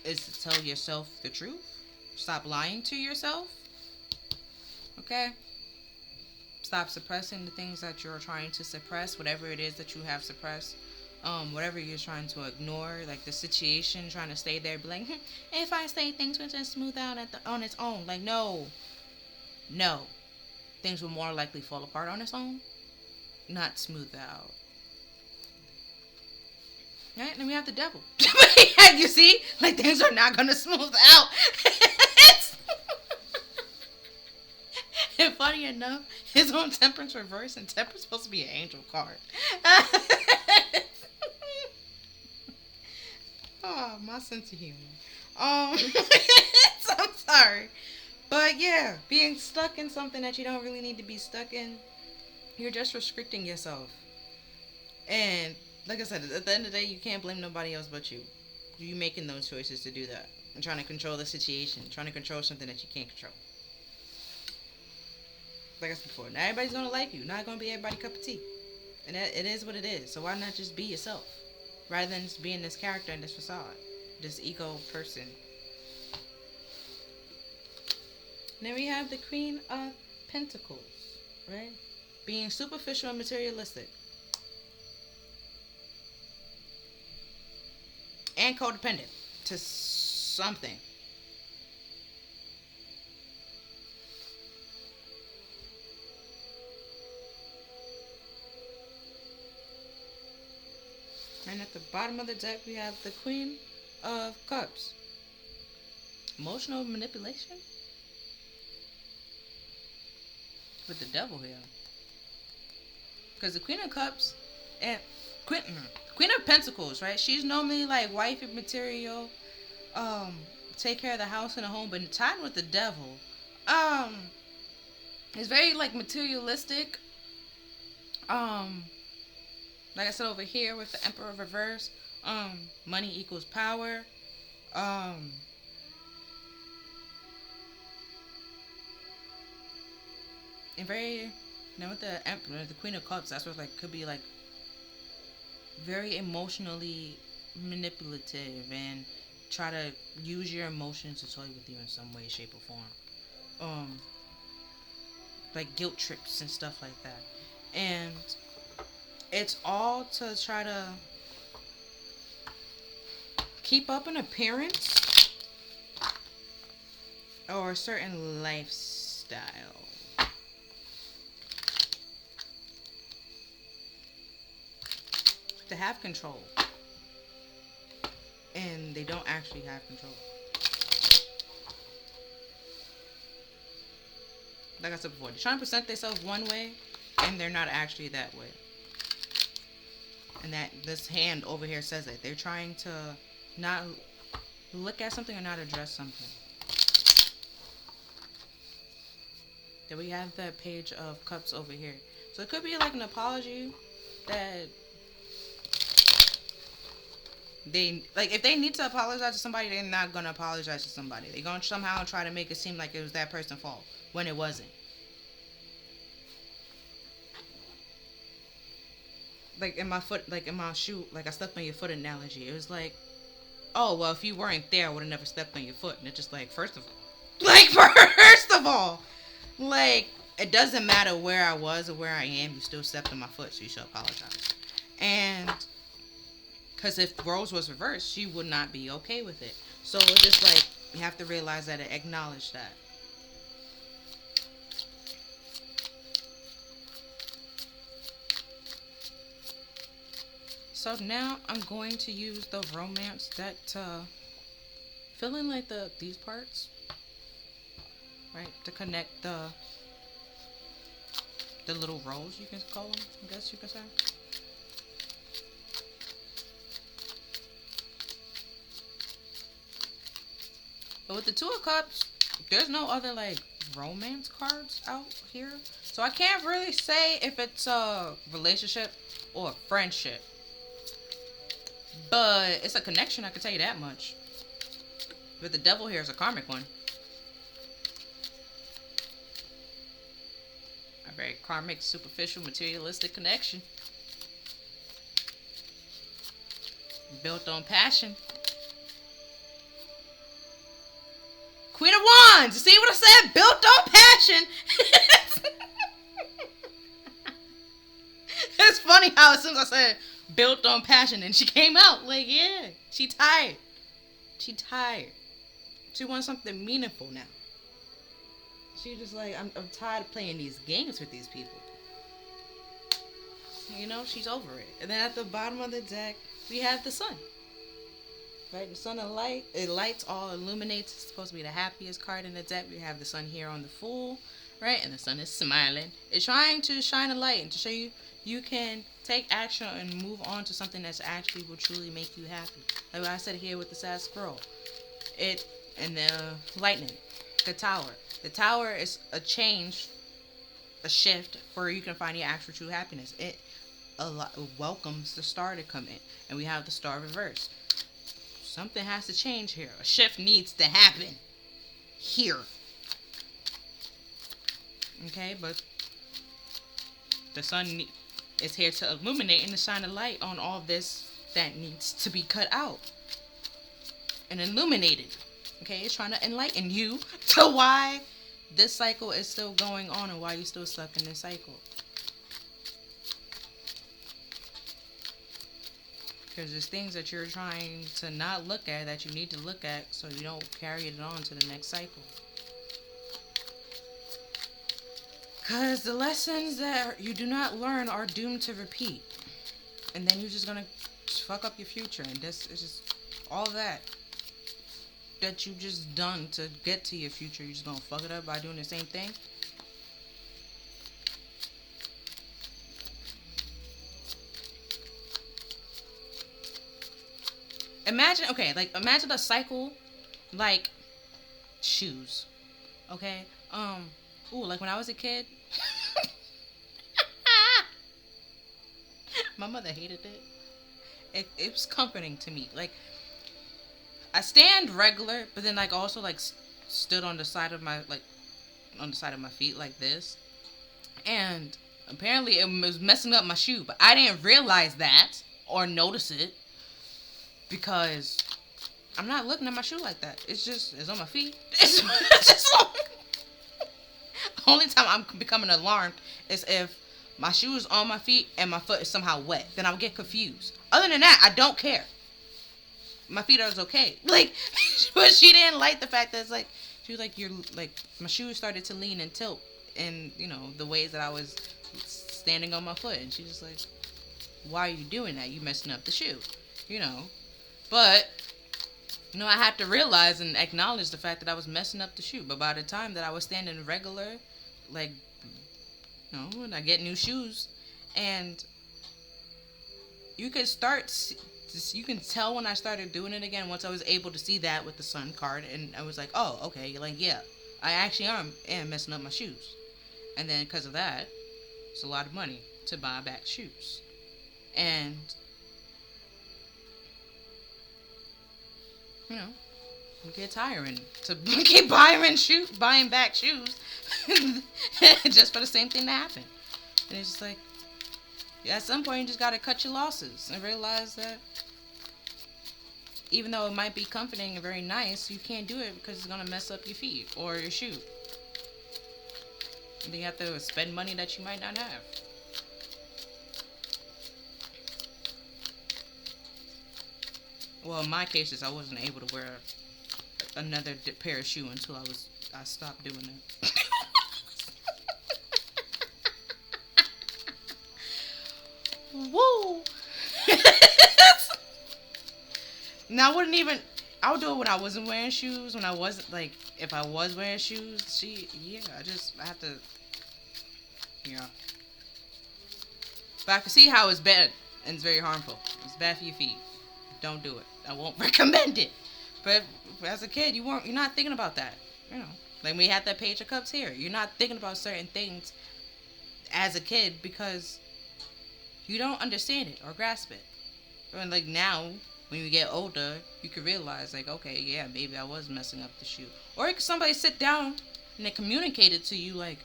is to tell yourself the truth. Stop lying to yourself. Okay? Stop suppressing the things that you're trying to suppress, whatever it is that you have suppressed. Whatever you're trying to ignore, like the situation, trying to stay there, be like, if I say things would just smooth out on its own. Like, no. Things will more likely fall apart on its own, not smooth out. Right? And we have the devil. You see? Like, things are not going to smooth out. And funny enough, his own temperance reverse, and temperance supposed to be an angel card. Oh, my sense of humor. So I'm sorry. But yeah, being stuck in something that you don't really need to be stuck in, you're just restricting yourself. And like I said, at the end of the day, you can't blame nobody else but you. You making those choices to do that. And trying to control the situation. Trying to control something that you can't control. Like I said before, not everybody's going to like you. Not going to be everybody's cup of tea. And it is what it is. So why not just be yourself? Rather than just being this character in this facade. This ego person. And then we have the Queen of Pentacles. Right? Being superficial and materialistic. And codependent. To something. And at the bottom of the deck, we have the Queen of Cups. Emotional manipulation? With the devil here. Because the Queen of Cups and Queen of Pentacles, right? She's normally like wifey material, take care of the house and the home, but tied with the devil, it's very like materialistic. Like I said over here with the Emperor reverse, money equals power. And very, with the Emperor, the Queen of Cups, that's what like could be like very emotionally manipulative and try to use your emotions to toy with you in some way, shape, or form. Like guilt trips and stuff like that. And it's all to try to keep up an appearance or a certain lifestyle. To have control. and they don't actually have control. Like I said before, they're trying to present themselves one way, and they're not actually that way. And that this hand over here says it. They're trying to not look at something or not address something. Then we have that page of cups over here. So it could be like an apology that they, like, if they need to apologize to somebody, they're not gonna apologize to somebody. They're gonna somehow try to make it seem like it was that person's fault when it wasn't. Like in my foot, like in my shoe, like I stepped on your foot analogy. It was like, oh well, if you weren't there, I would have never stepped on your foot. And it's just like, first of all, like first of all, like it doesn't matter where I was or where I am, you still stepped on my foot, so you should apologize. And because if roles was reversed, she would not be okay with it. So it's just like you have to realize that and acknowledge that. So now I'm going to use the romance deck to fill in like these parts, right? To connect the little rows, you can call them, I guess you can say. But with the Two of Cups, there's no other like romance cards out here. So I can't really say if it's a relationship or a friendship. But it's a connection, I can tell you that much. But the devil here is a karmic one. A very karmic, superficial, materialistic connection. Built on passion. Queen of Wands! You see what I said? Built on passion! It's funny how as soon as I said built on passion and she came out like, yeah, she tired. She tired. She wants something meaningful now. She just like, I'm tired of playing these games with these people. You know, she's over it. And then at the bottom of the deck, we have the sun. Right, the sun and light, it lights all, illuminates. It's supposed to be the happiest card in the deck. We have the sun here on the Fool, right? And the sun is smiling. It's trying to shine a light and to show you you can take action and move on to something that's actually will truly make you happy. Like what I said here with the sad squirrel. It and the lightning, the tower. The tower is a change, a shift where you can find your actual true happiness. It welcomes the star to come in, and we have the star reversed. Something has to change here. A shift needs to happen here. Okay, but the sun is here to illuminate and to shine a light on all this that needs to be cut out and illuminated. Okay, it's trying to enlighten you to why this cycle is still going on and why you're still stuck in this cycle. Because there's things that you're trying to not look at that you need to look at so you don't carry it on to the next cycle. Because the lessons that you do not learn are doomed to repeat. And then you're just going to fuck up your future. And this is just all that you just done to get to your future. You're just going to fuck it up by doing the same thing. Imagine a cycle like shoes. Okay? Like when I was a kid, my mother hated it. It was comforting to me. Like, I stand regular, but then like also like stood on the side of my feet like this, and apparently it was messing up my shoe, but I didn't realize that or notice it because I'm not looking at my shoe like that. It's on my feet. It's just on. The only time I'm becoming alarmed is if my shoe is on my feet and my foot is somehow wet. Then I'll get confused. Other than that, I don't care. My feet are okay. Like, but she didn't like the fact that it's like, she was like, you're like, my shoes started to lean and tilt in, the ways that I was standing on my foot. And she's just like, why are you doing that? You messing up the shoe, But No, I had to realize and acknowledge the fact that I was messing up the shoe. But by the time that I was standing regular, like, when I get new shoes, and you could you can tell when I started doing it again once I was able to see that with the sun card, and I was like, oh, okay, like, yeah, I actually am messing up my shoes. And then because of that, it's a lot of money to buy back shoes. And, it gets tiring to keep buying back shoes just for the same thing to happen. And it's just like, at some point you just gotta cut your losses and realize that even though it might be comforting and very nice, you can't do it because it's gonna mess up your feet or your shoe. And then you have to spend money that you might not have. Well, in my cases, I wasn't able to wear another pair of shoe until I stopped doing it. Woo! Now I would do it when I wasn't wearing shoes. When I wasn't, like, if I was wearing shoes, I have to, yeah. But I can see how it's bad and it's very harmful. It's bad for your feet. Don't do it. I won't recommend it. But as a kid, you're not thinking about that. Like we had that page of cups here. You're not thinking about certain things as a kid because you don't understand it or grasp it. And like now, when you get older, you can realize, like, okay, yeah, maybe I was messing up the shoe. Or somebody sit down and they communicate it to you, like,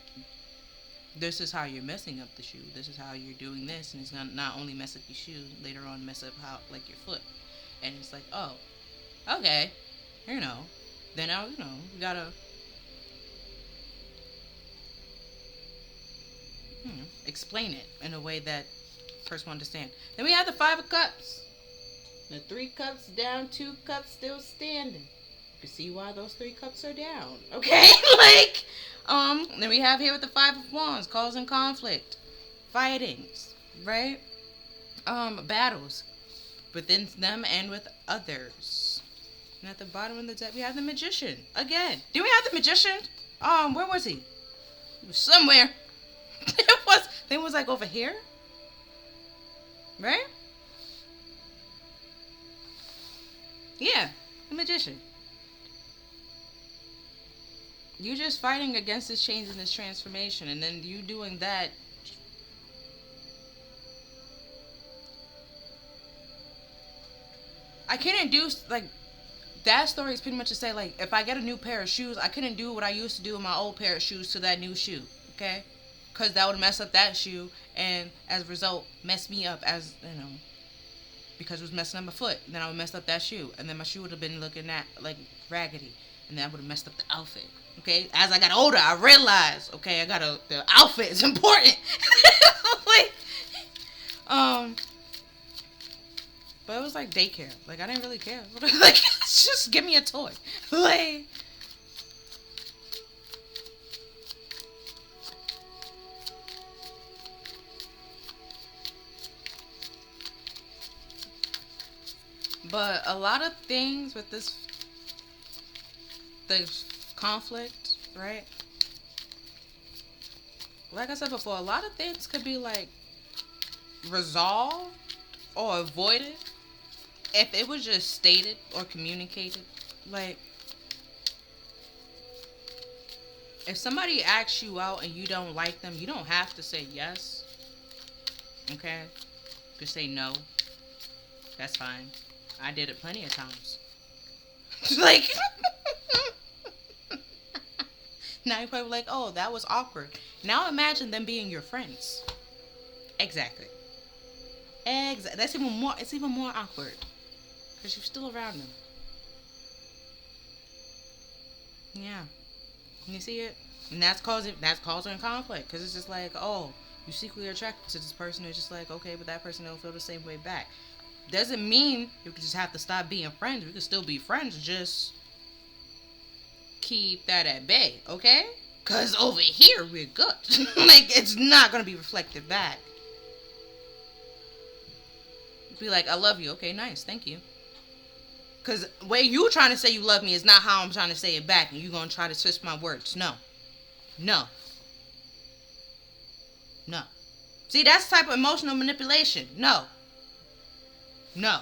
this is how you're messing up the shoe. This is how you're doing this, and it's gonna not only mess up your shoe, later on mess up your foot. And it's like, oh, okay, then now, we gotta, explain it in a way that person will understand. Then we have the 5 of Cups. The 3 cups down, 2 cups still standing. You can see why those 3 cups are down. Okay? Then we have here with the 5 of Wands, causing conflict, fightings, right? Battles within them and with others. And at the bottom of the deck, we have the Magician. Again. Did we have the Magician? Where was he? He was somewhere. It was like over here. Right? Yeah, the Magician. You just fighting against this change and this transformation, and then you doing that. I couldn't do, like, that story is pretty much to say, like, if I get a new pair of shoes, I couldn't do what I used to do with my old pair of shoes to that new shoe, okay? Because that would mess up that shoe, and as a result, mess me up because it was messing up my foot. And then I would mess up that shoe, and then my shoe would have been looking like raggedy, and then I would have messed up the outfit. Okay, as I got older, I realized, okay, the outfit is important. But it was like daycare. Like, I didn't really care. Like, just give me a toy. Like, but a lot of things with the conflict, right? Like I said before, a lot of things could be, like, resolved or avoided if it was just stated or communicated. Like, if somebody asks you out and you don't like them, you don't have to say yes. Okay? Just say no. That's fine. I did it plenty of times. Like, now you're probably like, oh, that was awkward. Now imagine them being your friends. Exactly. That's even more. It's even more awkward because you're still around them. Yeah. You see it, and that's causing conflict because it's just like, oh, you secretly attracted to this person. It's just like, okay, but that person don't feel the same way back. Doesn't mean you could just have to stop being friends. We can still be friends. Just keep that at bay, okay? Because over here, we're good. Like, it's not going to be reflected back. Be like, I love you. Okay, nice. Thank you. Because the way you trying to say you love me is not how I'm trying to say it back. And you going to try to twist my words. No. No. No. See, that's the type of emotional manipulation. No. No.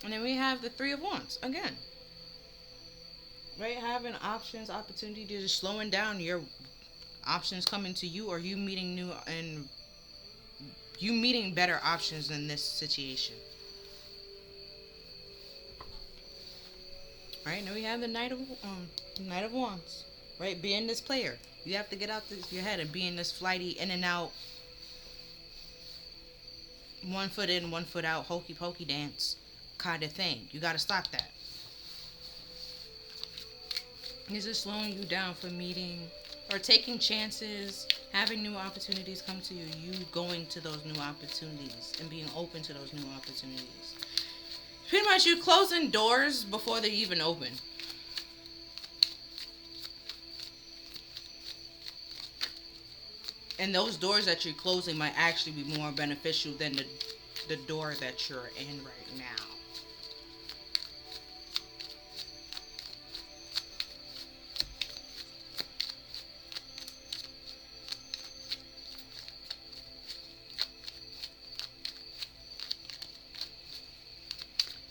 And then we have the Three of Wands again. Right? Having options, opportunity to just slowing down your options coming to you, or you meeting new and you meeting better options in this situation. Right? Now we have the Knight of Wands. Right? Being this player. You have to get out your head and be in this flighty in and out, one foot in, one foot out, hokey pokey dance kind of thing. You gotta stop that. Is it slowing you down for meeting or taking chances, having new opportunities come to you, you going to those new opportunities and being open to those new opportunities? Pretty much you closing doors before they even open. And those doors that you're closing might actually be more beneficial than the door that you're in right now.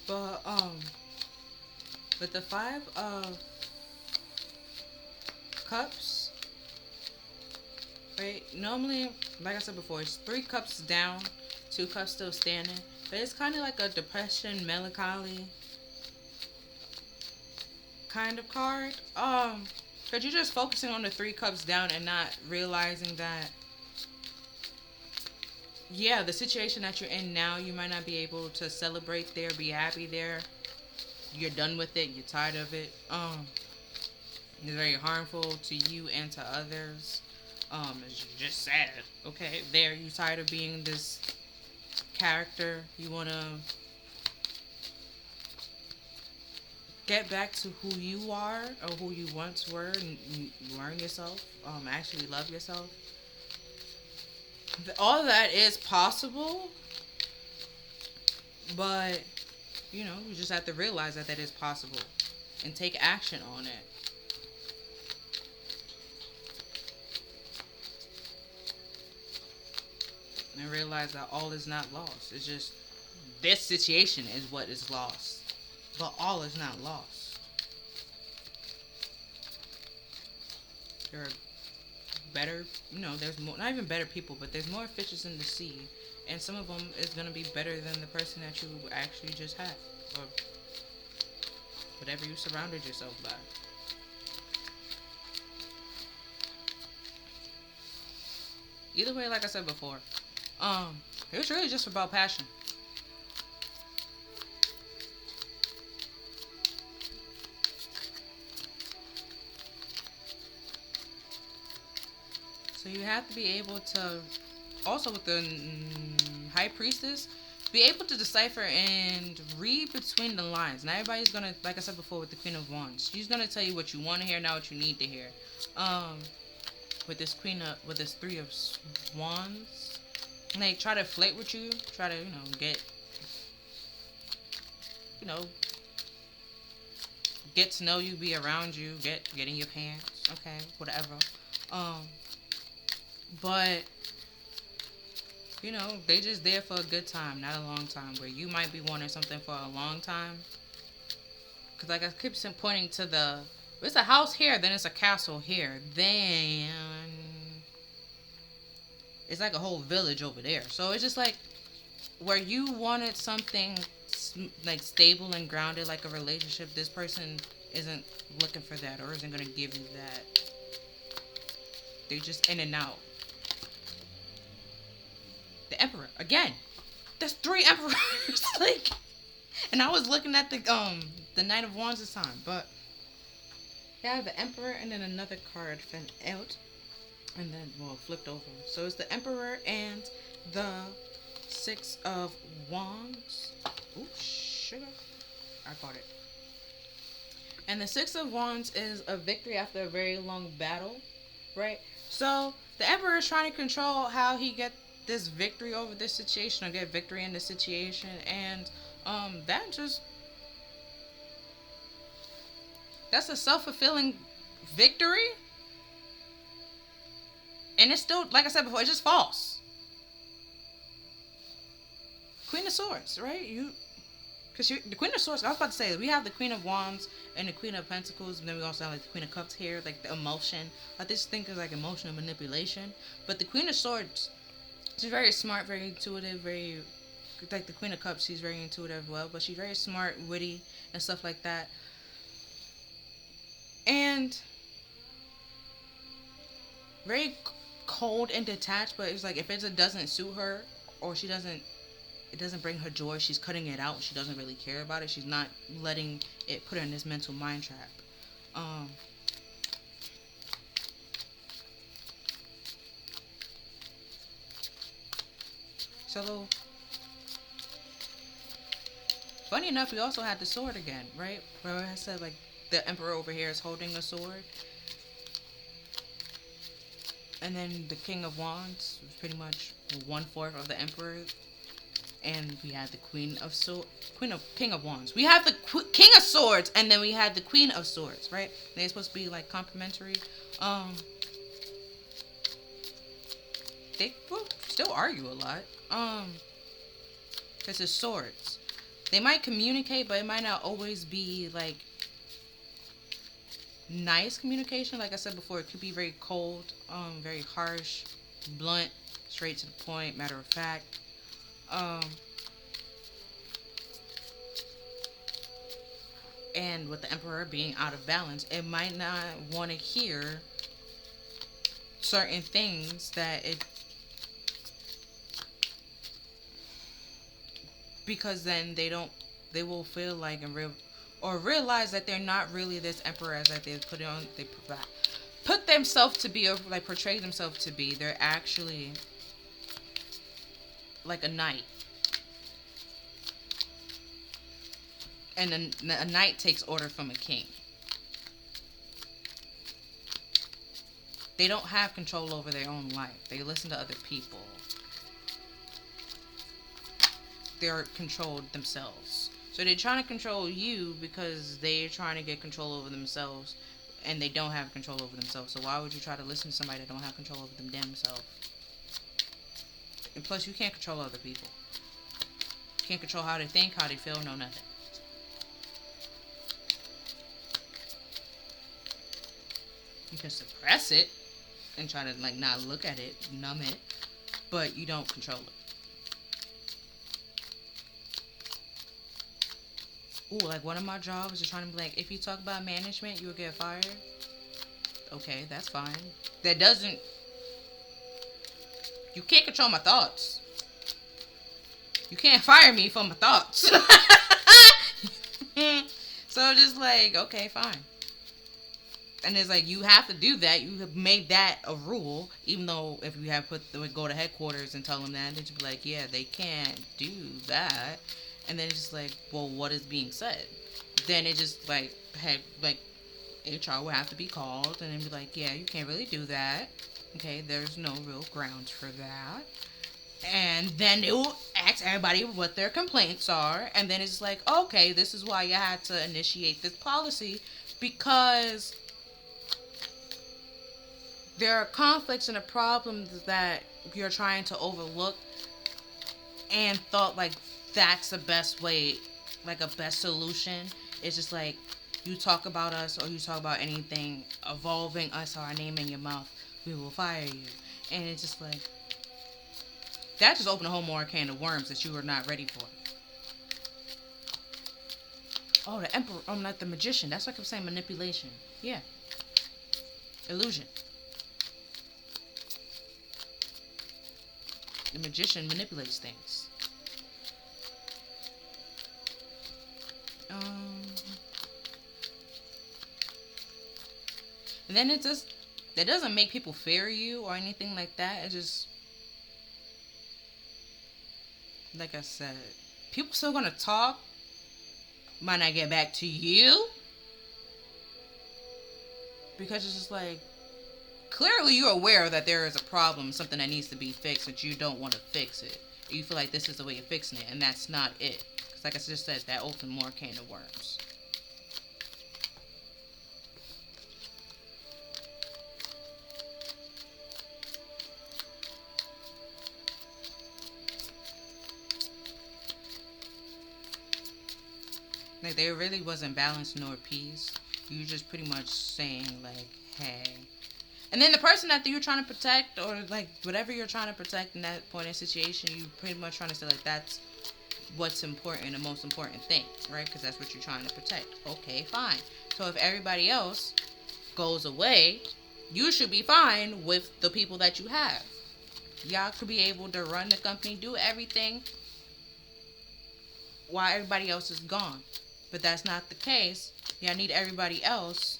But with the Five of Cups, right? Normally, like I said before, it's 3 cups down, 2 cups still standing. But it's kind of like a depression, melancholy kind of card. Because you're just focusing on the 3 cups down and not realizing that, yeah, the situation that you're in now, you might not be able to celebrate there, be happy there. You're done with it. You're tired of it. It's very harmful to you and to others. It's just sad. Okay, there, you're tired of being this character. You want to get back to who you are or who you once were and learn yourself. Actually love yourself. All of that is possible, but you know, you just have to realize that that is possible and take action on it. And realize that all is not lost. It's just this situation is what is lost, but all is not lost. There are better, you know, there's more, not even better people, but there's more fishes in the sea, and some of them is going to be better than the person that you actually just had, or whatever you surrounded yourself by. Either way, like I said before, it's really just about passion. So you have to be able to, also with the High Priestess, be able to decipher and read between the lines. Not everybody's gonna, like I said before, with the Queen of Wands, she's gonna tell you what you want to hear, not what you need to hear. With this with this Three of Wands, and they try to flirt with you, try to, you know, get to know you, be around you, get in your pants, okay, whatever. But you know, they just there for a good time, not a long time, where you might be wanting something for a long time. Because like I keep pointing to if it's a house here, then it's a castle here, then it's like a whole village over there. So it's just like where you wanted something like stable and grounded, like a relationship, this person isn't looking for that or isn't going to give you that. They're just in and out. The Emperor again. There's 3 emperors. Like, and I was looking at the Knight of Wands this time, but yeah, the Emperor and then another card fell out, and then flipped over. So it's the Emperor and the 6 of Wands. Ooh, sugar! I got it. And the 6 of Wands is a victory after a very long battle, right? So the Emperor is trying to control how he this victory over this situation or get victory in this situation, and that just that's a self-fulfilling victory, and it's still, like I said before, it's just false. Queen of Swords, right? Because the Queen of Swords, I was about to say, we have the Queen of Wands and the Queen of Pentacles, and then we also have like the Queen of Cups here, like the emotion. I just think is like emotional manipulation. But the Queen of Swords, she's very smart, very intuitive, very like the Queen of Cups. She's very intuitive as well, but she's very smart, witty, and stuff like that. And very cold and detached. But it's like if it doesn't suit her, or she doesn't, it doesn't bring her joy, she's cutting it out. She doesn't really care about it. She's not letting it put her in this mental mind trap. Um, so funny enough, we also had the sword again, right? Where I said like the Emperor over here is holding a sword, and then the King of Wands was pretty much 1/4 of the Emperor, and we had the King of Wands. We have the King of Swords, and then we had the Queen of Swords, right? They're supposed to be like complementary. They will still argue a lot. Because it's swords. They might communicate, but it might not always be like nice communication. Like I said before, it could be very cold, very harsh, blunt, straight to the point, matter of fact. And with the Emperor being out of balance, it might not want to hear certain things that it, because then they will feel like and real or realize that they're not really this Emperor as like they put themselves to be, or like portray themselves to be. They're actually like a knight. And a knight takes order from a king. They don't have control over their own life. They listen to other people. They're controlled themselves. So they're trying to control you because they're trying to get control over themselves, and they don't have control over themselves. So why would you try to listen to somebody that don't have control over them themselves? And plus, you can't control other people. You can't control how they think, how they feel, no nothing. You can suppress it and try to like not look at it, numb it, but you don't control it. Ooh, like one of my jobs is trying to be like, if you talk about management, you will get fired. Okay, that's fine. That doesn't. You can't control my thoughts. You can't fire me for my thoughts. So just like, okay, fine. And it's like, you have to do that. You have made that a rule, even though if you have go to headquarters and tell them that, they'd be like, yeah, they can't do that. And then it's just like, well, what is being said? Then it just like had like HR would have to be called and then be like, yeah, you can't really do that. Okay, there's no real grounds for that. And then it will ask everybody what their complaints are, and then it's like, okay, this is why you had to initiate this policy, because there are conflicts and problems that you're trying to overlook, and thought like that's the best way, like a best solution. It's just like, you talk about us or you talk about anything involving us or our name in your mouth, we will fire you. And it's just like, that just opened a whole more can of worms that you were not ready for. Oh, the Emperor, not the Magician. That's what I kept saying, manipulation. Yeah. Illusion. The Magician manipulates things. And then it just, that doesn't make people fear you or anything like that. It just, like I said, people still gonna talk, might not get back to you, because it's just like, clearly you're aware that there is a problem, something that needs to be fixed, but you don't want to fix it. You feel like this is the way of fixing it, and that's not it. Because like I just said, that opened more can of worms. Like, there really wasn't balance nor peace. You just pretty much saying, like, hey. And then the person that you're trying to protect, or, like, whatever you're trying to protect in that point in situation, you pretty much trying to say, like, that's what's important, the most important thing, right? Because that's what you're trying to protect. Okay, fine. So if everybody else goes away, you should be fine with the people that you have. Y'all could be able to run the company, do everything while everybody else is gone. But that's not the case. Y'all need everybody else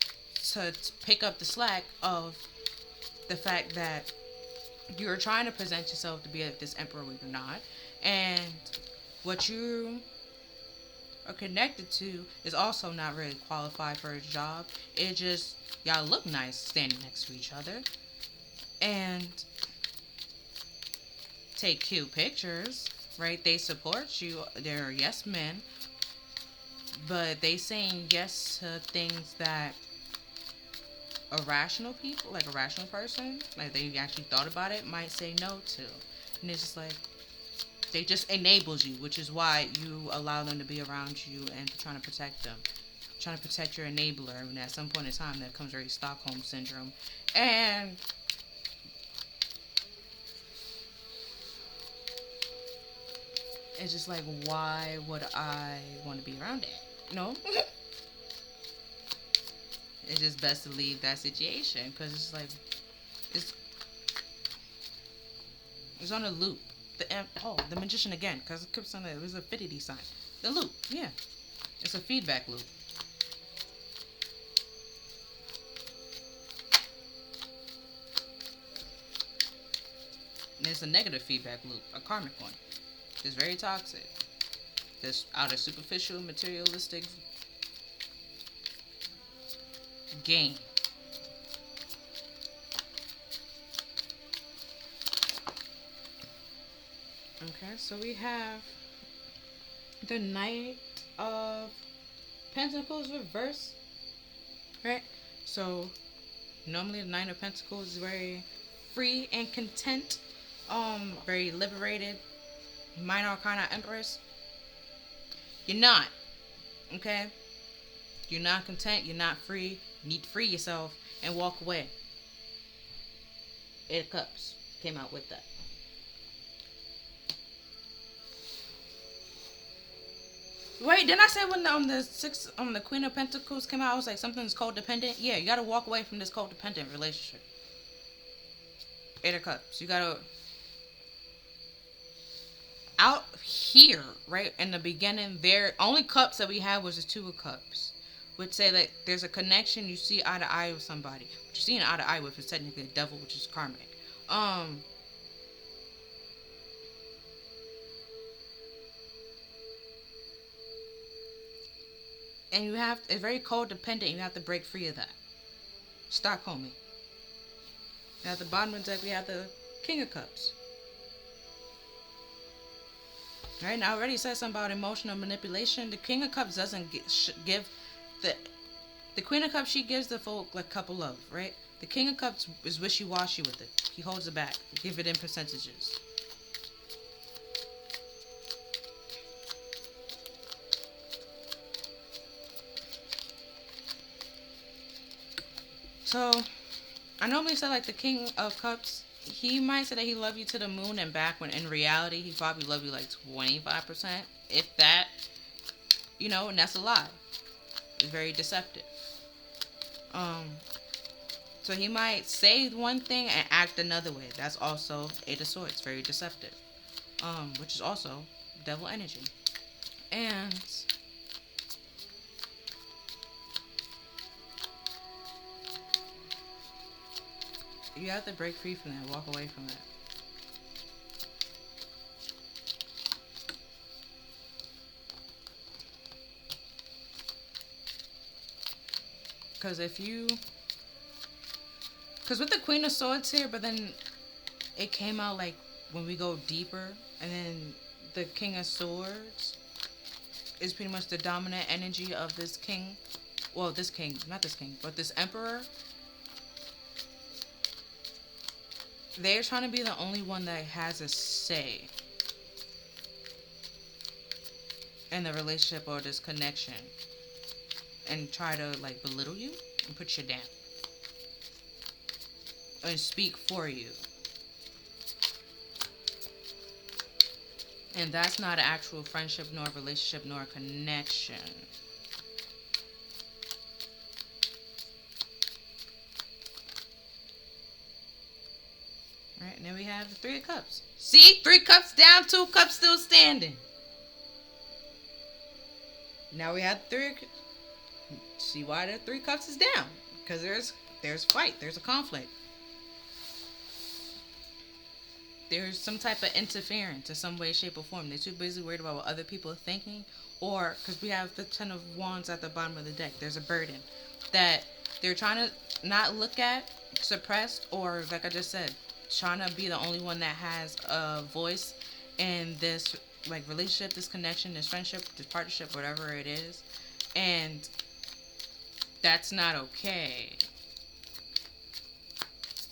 to pick up the slack of the fact that you're trying to present yourself to be like this emperor when you're not. And what you are connected to is also not really qualified for a job. It just, y'all look nice standing next to each other. And take cute pictures, right? They support you. They're yes men. But they saying yes to things that a rational people, like a rational person, like they actually thought about it, might say no to. And it's just like, they just enables you, which is why you allow them to be around you and trying to protect them. Trying to protect your enabler. And at some point in time, that comes very Stockholm syndrome. And it's just like, why would I want to be around it? You know? It's just best to leave that situation, because it's like, it's on a loop. The magician again, because it keeps on it was a fidity sign. The loop, yeah, it's a feedback loop. And it's a negative feedback loop, a karmic one. It's very toxic. This outer superficial, materialistic gain. Okay, so we have the Knight of Pentacles reverse, right? So normally the Knight of Pentacles is very free and content, very liberated. Minor Arcana Empress. You're not, okay? You're not content. You're not free. You need to free yourself and walk away. Eight of Cups came out with that. Wait, didn't I say when the Queen of Pentacles came out, I was like, something's codependent? Yeah, you gotta walk away from this codependent relationship. Eight of Cups. You gotta, out here, right in the beginning, there only cups that we had was the Two of Cups, which say that there's a connection. You see eye to eye with somebody. What you're seeing eye to eye with is technically a devil, which is karmic. And you have, it's very codependent. You have to break free of that. Stockholming. At the bottom of the deck, we have the King of Cups. Right, now I already said something about emotional manipulation. The King of Cups doesn't give the Queen of Cups, she gives the folk like cup of love, right? The King of Cups is wishy-washy with it. He holds it back. Give it in percentages. So, I normally say like the King of Cups, he might say that he love you to the moon and back, when in reality he probably love you like 25%, if that, you know, and that's a lie. It's very deceptive. So he might say one thing and act another way. That's also Eight of Swords, very deceptive. Which is also devil energy. And you have to break free from that, walk away from that. Because if you Because with the Queen of Swords here, but then it came out like when we go deeper, and then the King of Swords is pretty much the dominant energy of this king. Well, this king, not this king, but this emperor. They're trying to be the only one that has a say in the relationship or this connection, and try to like belittle you and put you down and speak for you. And that's not an actual friendship, nor relationship, nor connection. Alright, and then we have the Three of Cups. See? 3 cups down, 2 cups still standing. Now we have 3. See why the 3 cups is down? Because there's fight, there's a conflict. There's some type of interference in some way, shape, or form. They're too busy worried about what other people are thinking, or because we have the 10 of Wands at the bottom of the deck, there's a burden that they're trying to not look at, suppressed, or like I just said, trying to be the only one that has a voice in this like relationship, this connection, this friendship, this partnership, whatever it is, and that's not okay.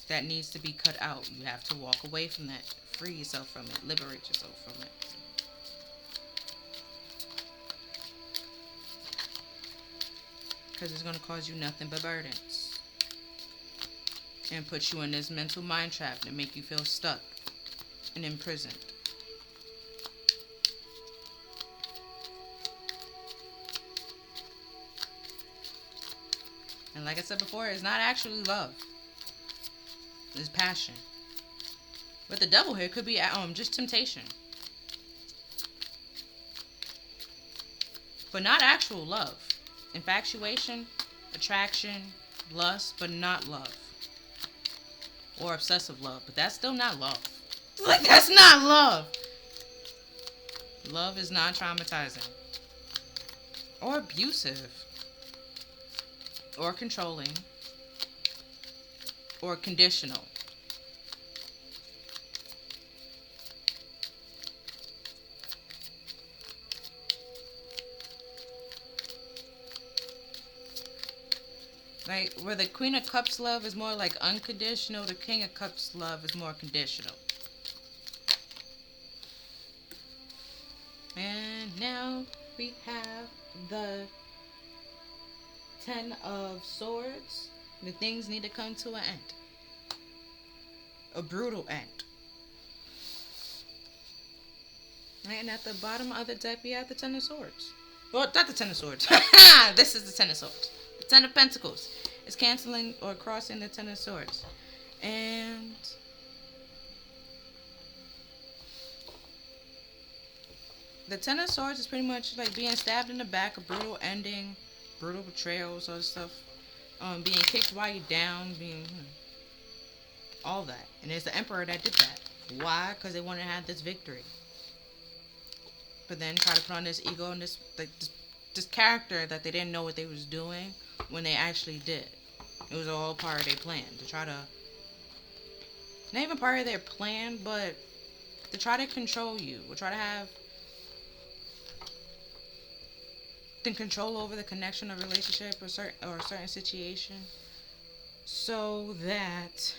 That needs to be cut out. You have to walk away from that. Free yourself from it. Liberate yourself from it. Because it's going to cause you nothing but burdens. And put you in this mental mind trap and make you feel stuck and imprisoned. And like I said before, it's not actually love. It's passion. But the devil here could be just temptation. But not actual love. Infatuation, attraction, lust, but not love. Or obsessive love, but that's still not love. Like, that's not love. Love is not traumatizing. Or abusive. Or controlling. Or conditional. Like, where the Queen of Cups love is more like unconditional, the King of Cups love is more conditional. And now we have the 10 of Swords. The things need to come to an end. A brutal end. Right, and at the bottom of the deck, we have the 10 of Swords. Well, not the 10 of Swords. This is the 10 of Swords. The 10 of Pentacles. It's canceling or crossing the 10 of Swords. And the 10 of Swords is pretty much like being stabbed in the back, a brutal ending, brutal betrayal, sort of stuff. Being kicked while you're down, being all that. And it's the Emperor that did that. Why? Because they wanted to have this victory. But then try to put on this ego and this character that they didn't know what they was doing when they actually did. It was all part of their plan to try to, not even part of their plan, but to try to control you, or try to have the control over the connection of relationship or a certain situation, so that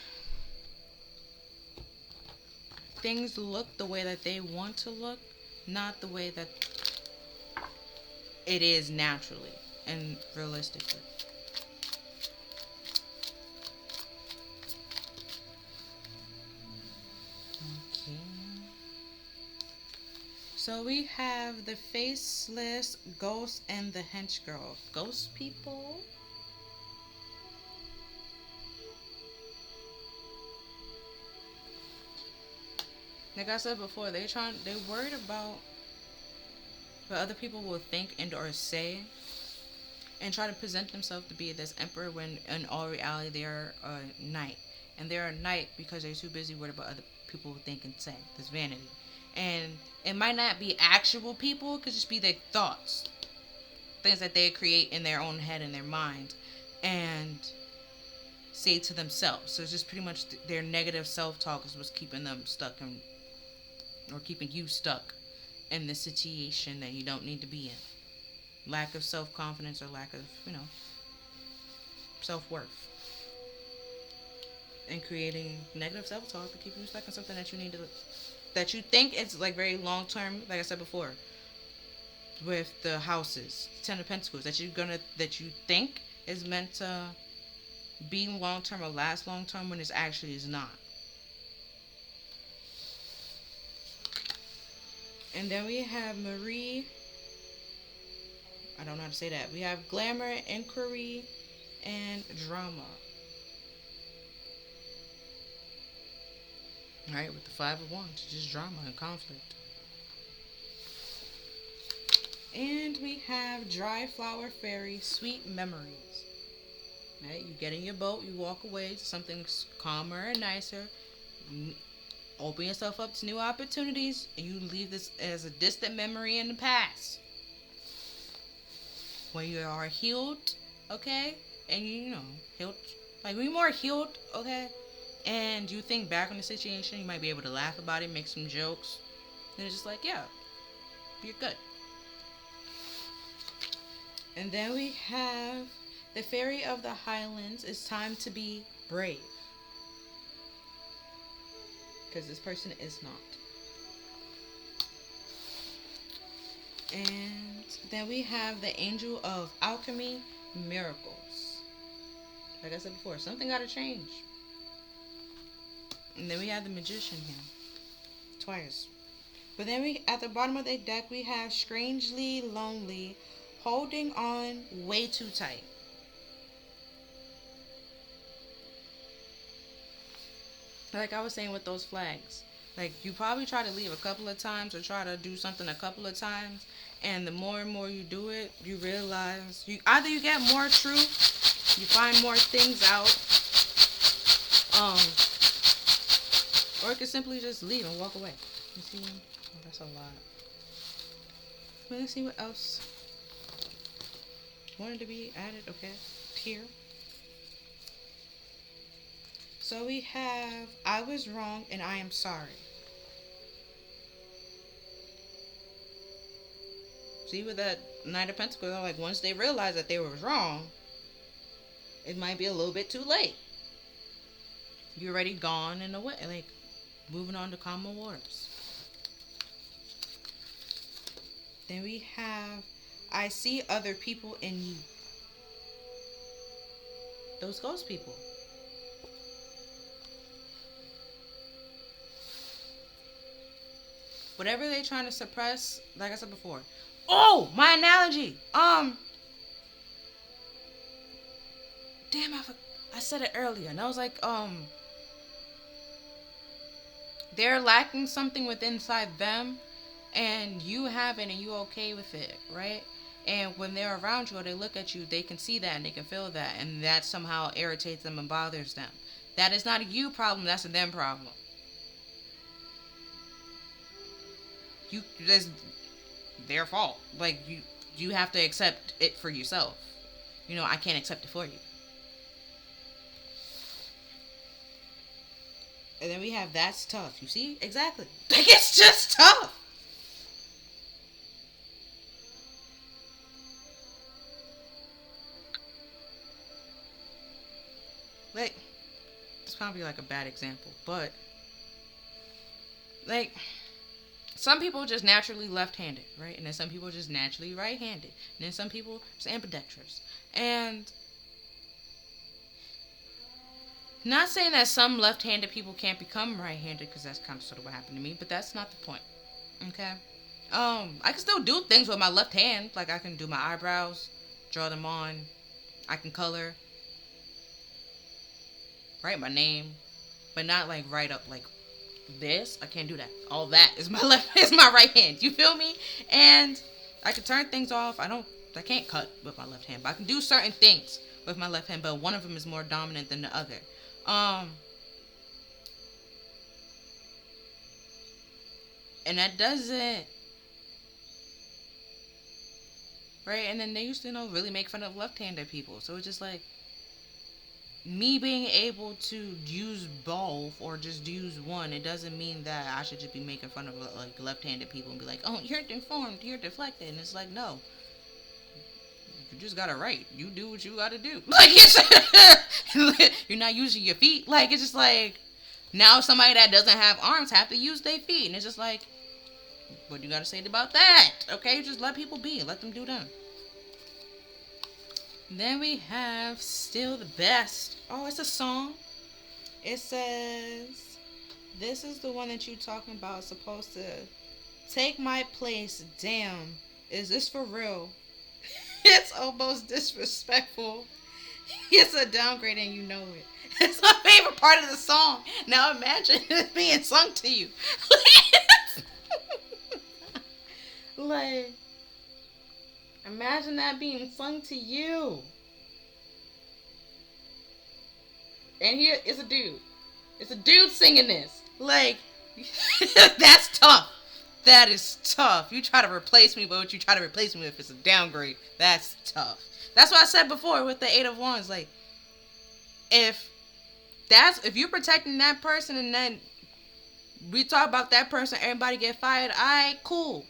things look the way that they want to look, not the way that it is naturally and realistically. Okay. So we have the Faceless Ghost and the Hench Girl. Ghost people. Like I said before, they're worried about what other people will think and or say, and try to present themselves to be this emperor when in all reality they're a knight. And they're a knight because they're too busy worried about other people will think and say. This vanity. And it might not be actual people, it could just be their thoughts. Things that they create in their own head and their mind. And say to themselves. So it's just pretty much their negative self-talk is what's keeping them stuck in, or keeping you stuck in the situation that you don't need to be in. Lack of self-confidence or lack of, self-worth. And creating negative self-talk to keep you stuck in something that you need to, that you think it's like very long-term, like I said before, with the houses, Ten of Pentacles, that that you think is meant to be long-term or last long-term when it actually is not. And then we have Marie. I don't know how to say that. We have glamour, inquiry, and drama. Alright, with the Five of Wands, just drama and conflict. And we have dry flower fairy, sweet memories. Right, you get in your boat, you walk away to something calmer and nicer. Open yourself up to new opportunities, and you leave this as a distant memory in the past. When you are healed, okay, and healed, like when you're more healed, okay, and you think back on the situation, you might be able to laugh about it, make some jokes, and it's just like, yeah, you're good. And then we have the Fairy of the Highlands. It's time to be brave. Because this person is not. And then we have the Angel of Alchemy, Miracles. Like I said before, something got to change. And then we have the Magician here. Twice. But then at the bottom of the deck, we have Strangely Lonely, holding on way too tight. Like I was saying with those flags, like you probably try to leave a couple of times or try to do something a couple of times, and the more and more you do it, you realize either you get more truth, you find more things out, or you can simply just leave and walk away. You see? Oh, that's a lot. Let's see what else wanted to be added. Okay, here. So we have, I was wrong and I am sorry. See, with that Knight of Pentacles, like once they realize that they were wrong, it might be a little bit too late. You're already gone and away, like moving on to calmer waters. Then we have, I see other people in you. Those ghost people. Whatever they're trying to suppress, like I said before. Oh, my analogy. Damn, I said it earlier, and I was like, they're lacking something within inside them, and you have it, and you okay with it, right? And when they're around you or they look at you, they can see that and they can feel that, and that somehow irritates them and bothers them. That is not a you problem. That's a them problem. That's their fault. Like you have to accept it for yourself. I can't accept it for you. And then we have that's tough. You see? Exactly. Like it's just tough. Like it's probably like a bad example, but like some people just naturally left-handed, right? And then some people just naturally right-handed. And then some people just ambidextrous. And not saying that some left-handed people can't become right-handed, because that's kind of sort of what happened to me, but that's not the point. Okay? I can still do things with my left hand. Like I can do my eyebrows, draw them on. I can color, write my name, but not like write up like this. I can't do that. All that is my right hand. You feel me? And I can turn things off. I can't cut with my left hand, but I can do certain things with my left hand, but one of them is more dominant than the other. And that doesn't, right? And then they used to really make fun of left-handed people. So it's just like, me being able to use both or just use one, it doesn't mean that I should just be making fun of like left-handed people and be like, oh, you're deformed, you're deflected. And it's like, no, you just got it right. You do what you got to do. Like, you're not using your feet. Like, it's just like, now somebody that doesn't have arms have to use their feet. And it's just like, what do you got to say about that? Okay, just let people be. Let them do them. Then we have Still the Best. Oh, it's a song. It says, this is the one that you talking about. Supposed to take my place. Damn, is this for real? It's almost disrespectful. It's a downgrade and you know it. It's my favorite part of the song. Now imagine it being sung to you. Like, imagine that being sung to you. And here is a dude. It's a dude singing this. Like, that's tough. That is tough. You try to replace me, but what you try to replace me with is a downgrade. That's tough. That's what I said before with the Eight of Wands. Like, if you're protecting that person and then we talk about that person, everybody get fired, alright, cool.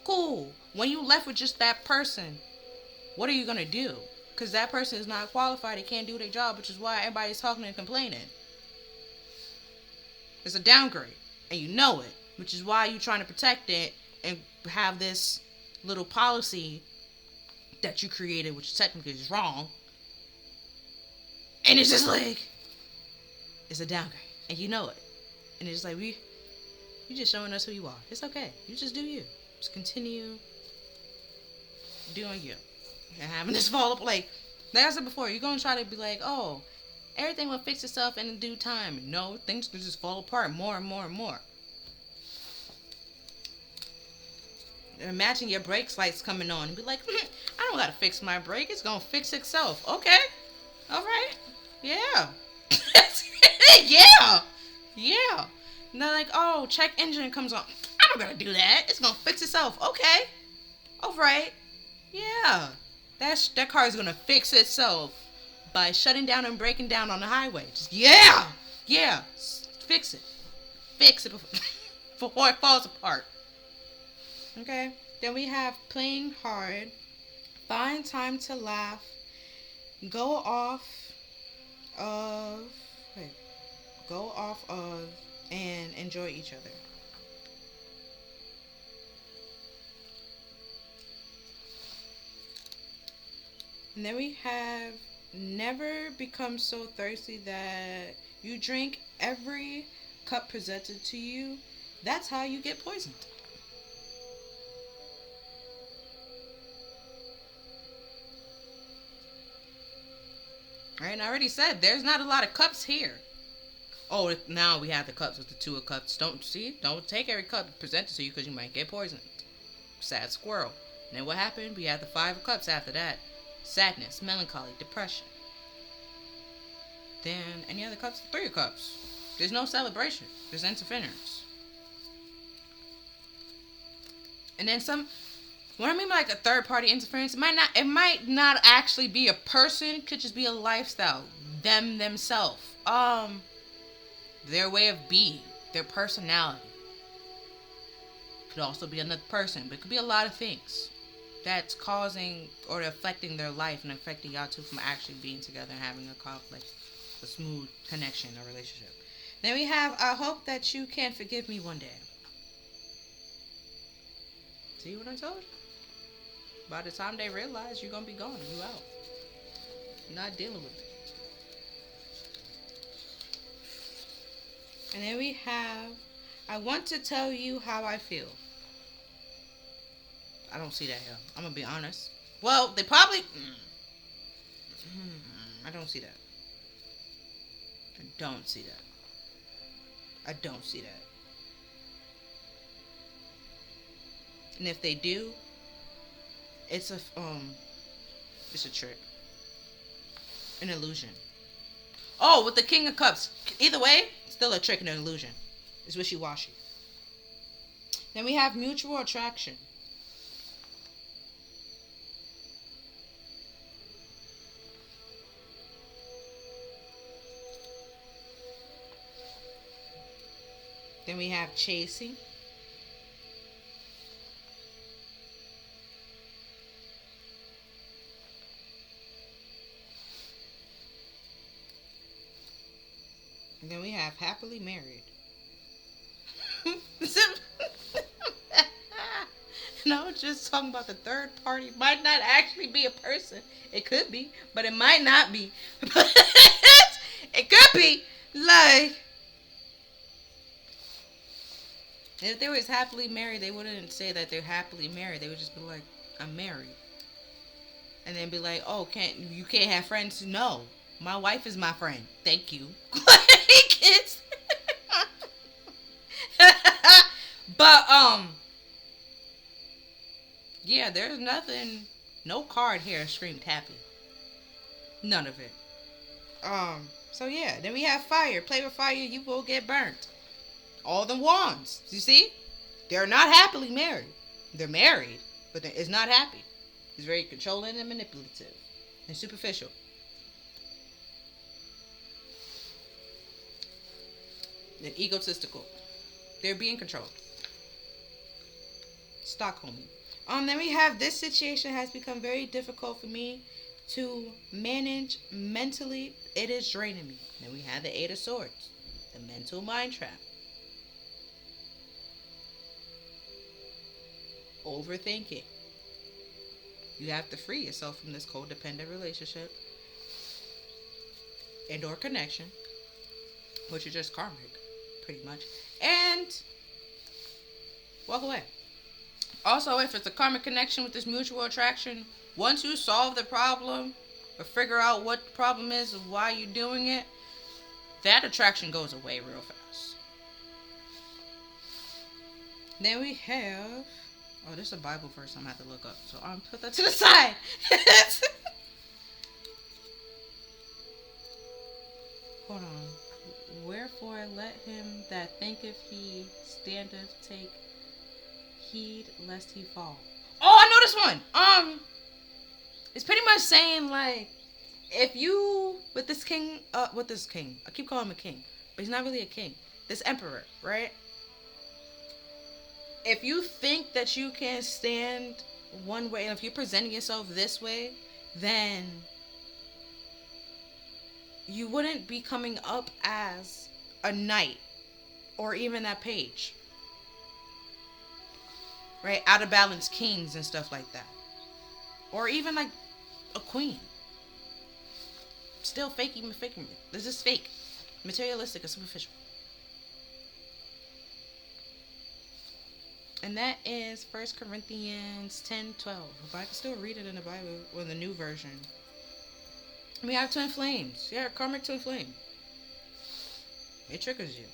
Cool. When you left with just that person, what are you going to do? Because that person is not qualified. They can't do their job, which is why everybody's talking and complaining. It's a downgrade, and you know it, which is why you're trying to protect it and have this little policy that you created, which technically is wrong. And it's just like, it's a downgrade, and you know it. And it's like, you just showing us who you are. It's okay. You just do you. Just continue doing you. And having this fall up, like I said before, you're going to try to be like, oh, everything will fix itself in due time. No, things will just fall apart more and more and more. And imagine your brake lights coming on and be like, I don't got to fix my brake. It's going to fix itself. Okay. All right. Yeah. Yeah. And they're like, oh, check engine comes on. I don't got to do that. It's going to fix itself. Okay. All right. Yeah. That car is going to fix itself by shutting down and breaking down on the highway. Just, yeah. Fix it before it falls apart. Okay. Then we have playing hard, find time to laugh, go off of, and enjoy each other. And then we have never become so thirsty that you drink every cup presented to you. That's how you get poisoned. Right, and I already said there's not a lot of cups here. Oh, now we have the cups with the Two of Cups. Don't take every cup presented to you because you might get poisoned. Sad squirrel. And then what happened? We had the Five of Cups after that. Sadness, melancholy, depression. Then any other cups? Three of Cups. There's no celebration. There's interference. And then what I mean by like a third party interference, it might not actually be a person, it could just be a lifestyle. Themselves. Their way of being, their personality. Could also be another person, but it could be a lot of things that's causing or affecting their life and affecting y'all two from actually being together and having a conflict, a smooth connection or relationship. Then we have, I hope that you can forgive me one day. See what I told you? By the time they realize you're going to be gone and you out. You're not dealing with it. And then we have, I want to tell you how I feel. I don't see that here. I'm going to be honest. Well, they probably... I don't see that. I don't see that. And if they do, it's a trick. An illusion. Oh, with the King of Cups. Either way, still a trick and an illusion. It's wishy-washy. Then we have mutual attraction. Then we have chasing. And then we have happily married. And I was just talking about the third party. Might not actually be a person. It could be, but it might not be. It could be. Like, if they was happily married, they wouldn't say that they're happily married. They would just be like, I'm married. And then be like, oh, you can't have friends? No. My wife is my friend. Thank you. Kids. But yeah, there's nothing, no card here screamed happy. None of it. So yeah, then we have fire. Play with fire, you will get burnt. All the wands. You see? They're not happily married. They're married, but it's not happy. It's very controlling and manipulative and superficial. And egotistical. They're being controlled. Stockholming. Then we have this situation has become very difficult for me to manage mentally. It is draining me. Then we have the Eight of Swords. The mental mind trap. Overthinking. You have to free yourself from this codependent relationship and or connection, which is just karmic, pretty much, and walk away. Also, if it's a karmic connection with this mutual attraction, once you solve the problem or figure out what the problem is and why you're doing it, that attraction goes away real fast. Then we have, oh, this is a Bible verse I'm going to have to look up, so I'll put that to the side. Hold on. Wherefore let him that thinketh he standeth take heed lest he fall. Oh, I know this one. It's pretty much saying like, if you with this king, I keep calling him a king, but he's not really a king. This emperor, right? If you think that you can stand one way, and if you're presenting yourself this way, then you wouldn't be coming up as a knight or even that page. Right? Out of balance kings and stuff like that. Or even like a queen. Still faking. This is fake. Materialistic and superficial. And that is 1 Corinthians 10:12. But I can still read it in the Bible or the new version. We have twin flames. Yeah, karmic twin flame. It triggers you.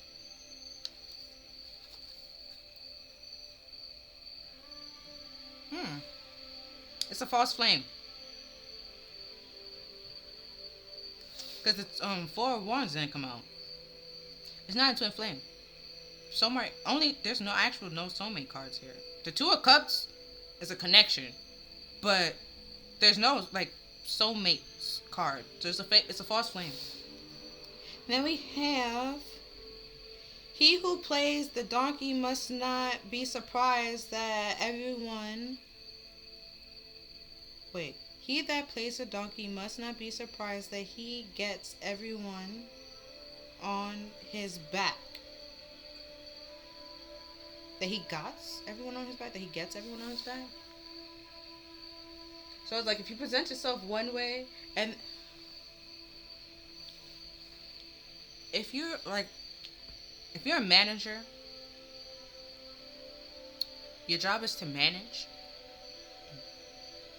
It's a false flame. Because it's 4 of Wands didn't come out. It's not a twin flame. Soulmate only. There's no soulmate cards here. The Two of Cups is a connection, but there's no like soulmate card. So it's a false flame. Then we have, he who plays the donkey must not be surprised that everyone. Wait. He that plays a donkey must not be surprised that he gets everyone on his back. That he gets everyone on his back? That he gets everyone on his back? So it's like if you present yourself one way, and if you're a manager, your job is to manage.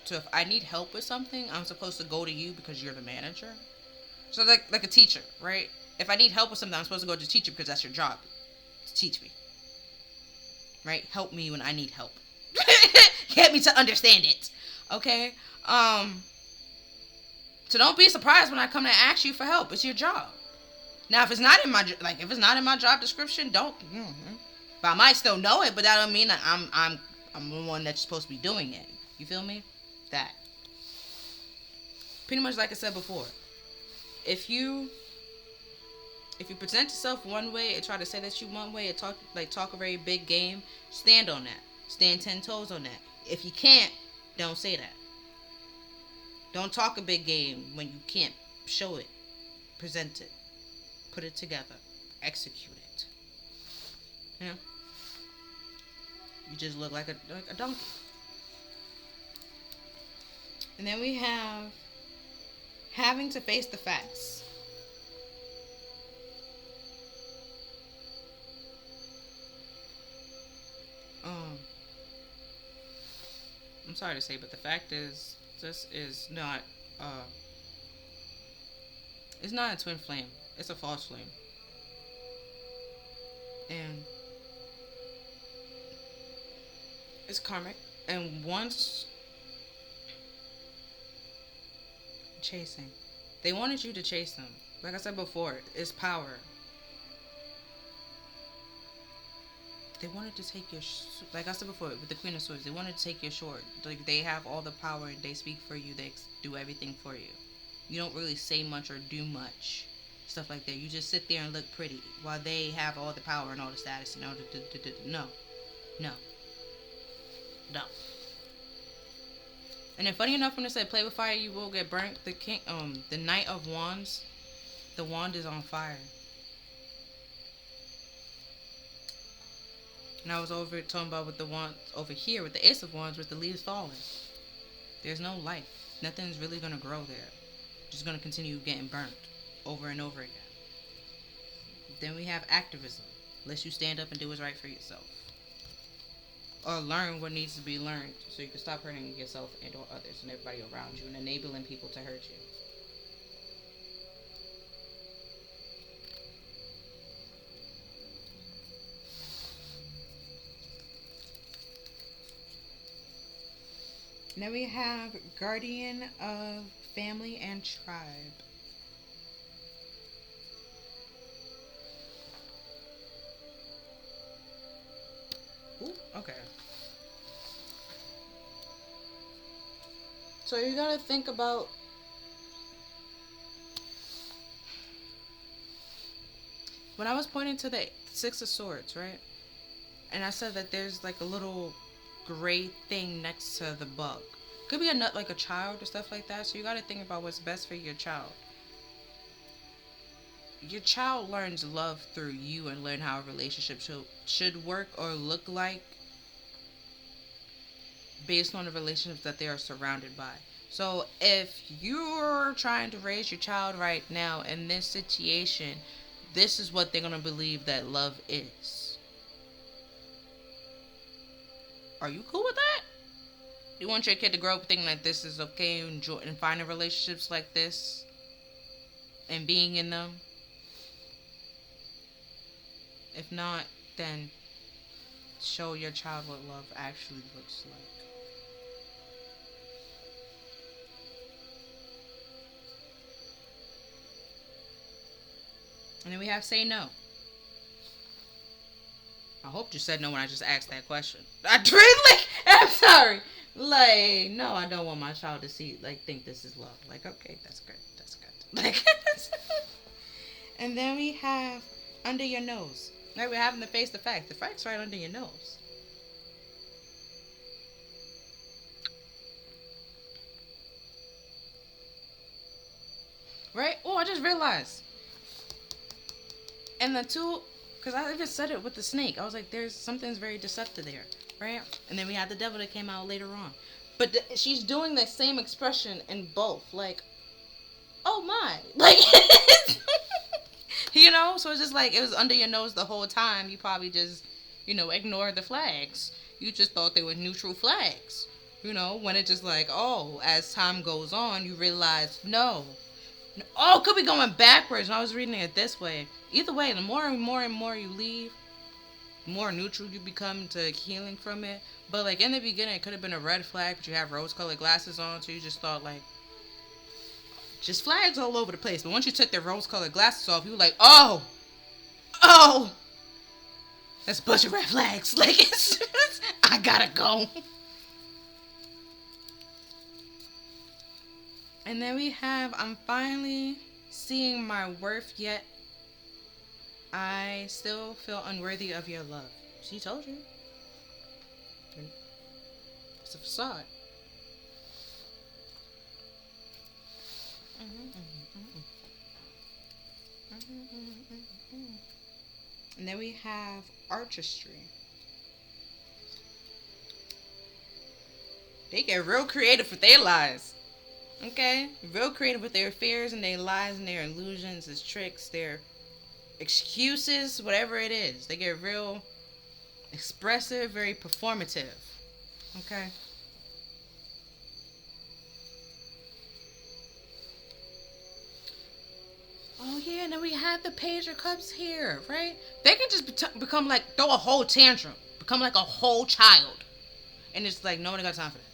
So if I need help with something, I'm supposed to go to you because you're the manager. So like a teacher, right? If I need help with something, I'm supposed to go to the teacher because that's your job, to teach me. Right? Help me when I need help. Get me to understand it. Okay? So don't be surprised when I come to ask you for help. It's your job. Now, if it's not in my job description, don't. But I might still know it, but that don't mean that I'm the one that's supposed to be doing it. You feel me? That. Pretty much like I said before. If you If you present yourself one way and try to say that you one way and talk a very big game, stand on that. Stand 10 toes on that. If you can't, don't say that. Don't talk a big game when you can't show it, present it, put it together, execute it. You know? You just look like a donkey. And then we have having to face the facts. I'm sorry to say, but the fact is, this is not, it's not a twin flame. It's a false flame. And it's karmic. And once chasing, they wanted you to chase them. Like I said before, it's power. They wanted to take your, like I said before, with the Queen of Swords, they wanted to take your sword. Like, they have all the power, and they speak for you, they do everything for you. You don't really say much or do much, stuff like that. You just sit there and look pretty, while they have all the power and all the status and all the, no, no, no. And then funny enough, when it said play with fire, you will get burnt, the Knight of Wands, the wand is on fire. And I was over talking about with the wand over here with the Ace of Wands with the leaves falling. There's no life. Nothing's really going to grow there. Just going to continue getting burnt over and over again. Then we have activism. Unless you stand up and do what's right for yourself. Or learn what needs to be learned so you can stop hurting yourself and or others and everybody around you and enabling people to hurt you. And then we have guardian of family and tribe. Ooh, okay. So you gotta think about when I was pointing to the Six of Swords, right? And I said that there's like a little gray thing next to the bug. Could be a nut like a child or stuff like that. So you got to think about what's best for your child. Your child learns love through you and learn how a relationship should work or look like based on the relationships that they are surrounded by. So if you're trying to raise your child right now in this situation, this is what they're going to believe that love is. Are you cool with that? You want your kid to grow up thinking that this is okay and finding relationships like this and being in them? If not, then show your child what love actually looks like. And then we have say no. I hope you said no when I just asked that question. I'm sorry. Like, no, I don't want my child to think this is love. Like, okay, that's good. That's good. Like, and then we have under your nose. Right, we're having to face the fact. The fact's right under your nose. Right? Oh, I just realized. And the two, because I even said it with the snake. I was like, there's something's very deceptive there. Right? And then we had the devil that came out later on. But she's doing the same expression in both. Like, oh my. Like, you know? So it's just like, it was under your nose the whole time. You probably just, ignored the flags. You just thought they were neutral flags. When it just like, oh, as time goes on, you realize, no. Oh, it could be going backwards. And I was reading it this way. Either way, the more and more and more you leave, more neutral you become to healing from it. But like in the beginning, it could have been a red flag, but you have rose-colored glasses on, so you just thought like, just flags all over the place. But once you took the rose-colored glasses off, you were like, oh, that's a bunch of red flags. Like, I gotta go. And then we have, I'm finally seeing my worth yet I still feel unworthy of your love. She told you. It's a facade. And then we have artistry. They get real creative with their lies. Okay? Real creative with their fears and their lies and their illusions, their tricks, their excuses, whatever it is. They get real expressive, very performative. Okay? Oh yeah, and then we had the Page of Cups here, right? They can just become like, throw a whole tantrum, become like a whole child, and it's like nobody got time for that.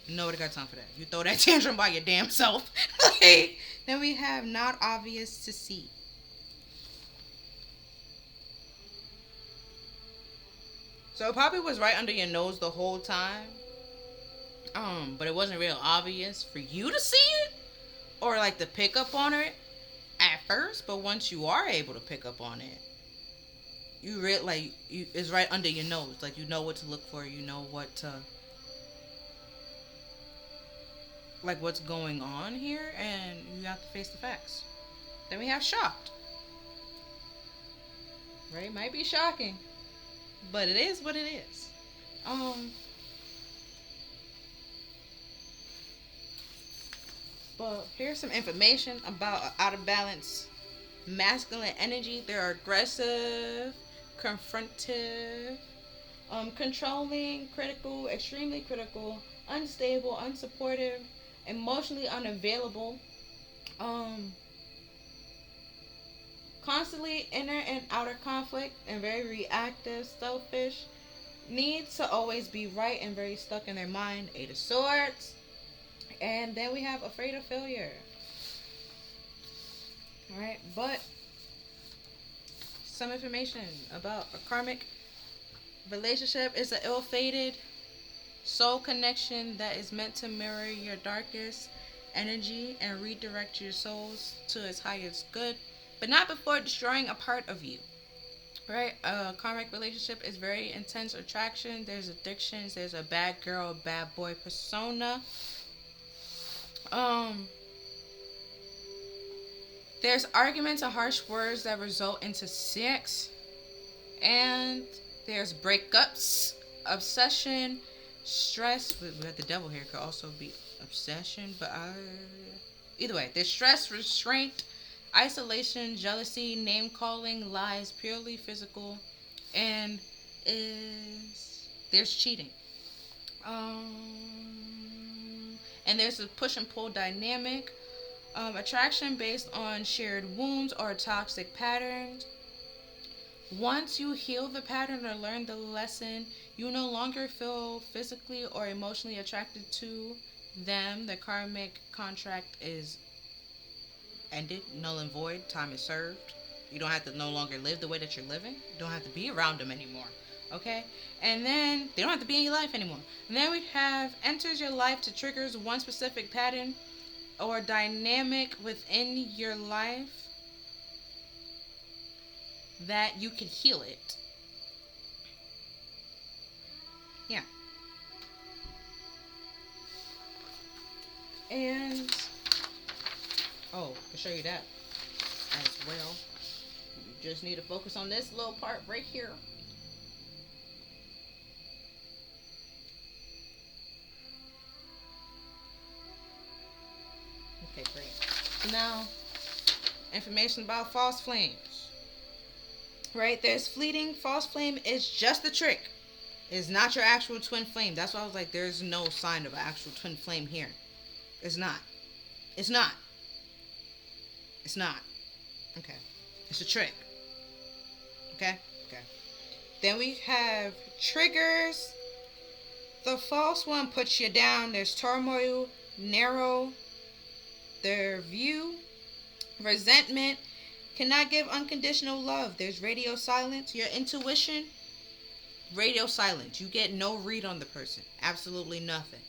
Nobody got time for that. You throw that tantrum by your damn self. Okay. Then we have not obvious to see. So it probably was right under your nose the whole time. But it wasn't real obvious for you to see it or like to pick up on it at first. But once you are able to pick up on it, it's right under your nose. Like you know what to look for. You know what to like what's going on here, and you have to face the facts. Then we have shocked. Right? Might be shocking, but it is what it is. But here's some information about out of balance masculine energy. They're aggressive, confrontive, controlling, critical, extremely critical, unstable, unsupportive, emotionally unavailable, um, constantly inner and outer conflict, and very reactive, selfish, needs to always be right and very stuck in their mind. Eight of Swords. And then we have afraid of failure. Alright, but some information about a karmic relationship is an ill-fated soul connection that is meant to mirror your darkest energy and redirect your souls to its highest good, but not before destroying a part of you. Right? A karmic relationship is very intense attraction. There's addictions. There's a bad girl, bad boy persona. There's arguments and harsh words that result into sex. And there's breakups, obsession, stress. We have the devil here. Could also be obsession, but either way, there's stress, restraint, isolation, jealousy, name calling, lies, purely physical, and there's cheating. And there's a push and pull dynamic, attraction based on shared wounds or toxic patterns. Once you heal the pattern or learn the lesson, you no longer feel physically or emotionally attracted to them. The karmic contract is ended, null and void, time is served. You don't have to no longer live the way that you're living. You don't have to be around them anymore. Okay? And then they don't have to be in your life anymore. And then we have enters your life to triggers one specific pattern or dynamic within your life that you can heal it. Yeah. And I can show you that as well. You just need to focus on this little part right here. Okay, great. So now, information about false flames. Right? There's fleeting. False flame is just a trick. It's not your actual twin flame. That's why I was like, there's no sign of an actual twin flame here. It's not. It's not. It's not. Okay. It's a trick. Okay? Okay. Then we have triggers. The false one puts you down. There's turmoil, narrow their view, resentment, cannot give unconditional love. There's radio silence. Your intuition, radio silence. You get no read on the person. Absolutely nothing.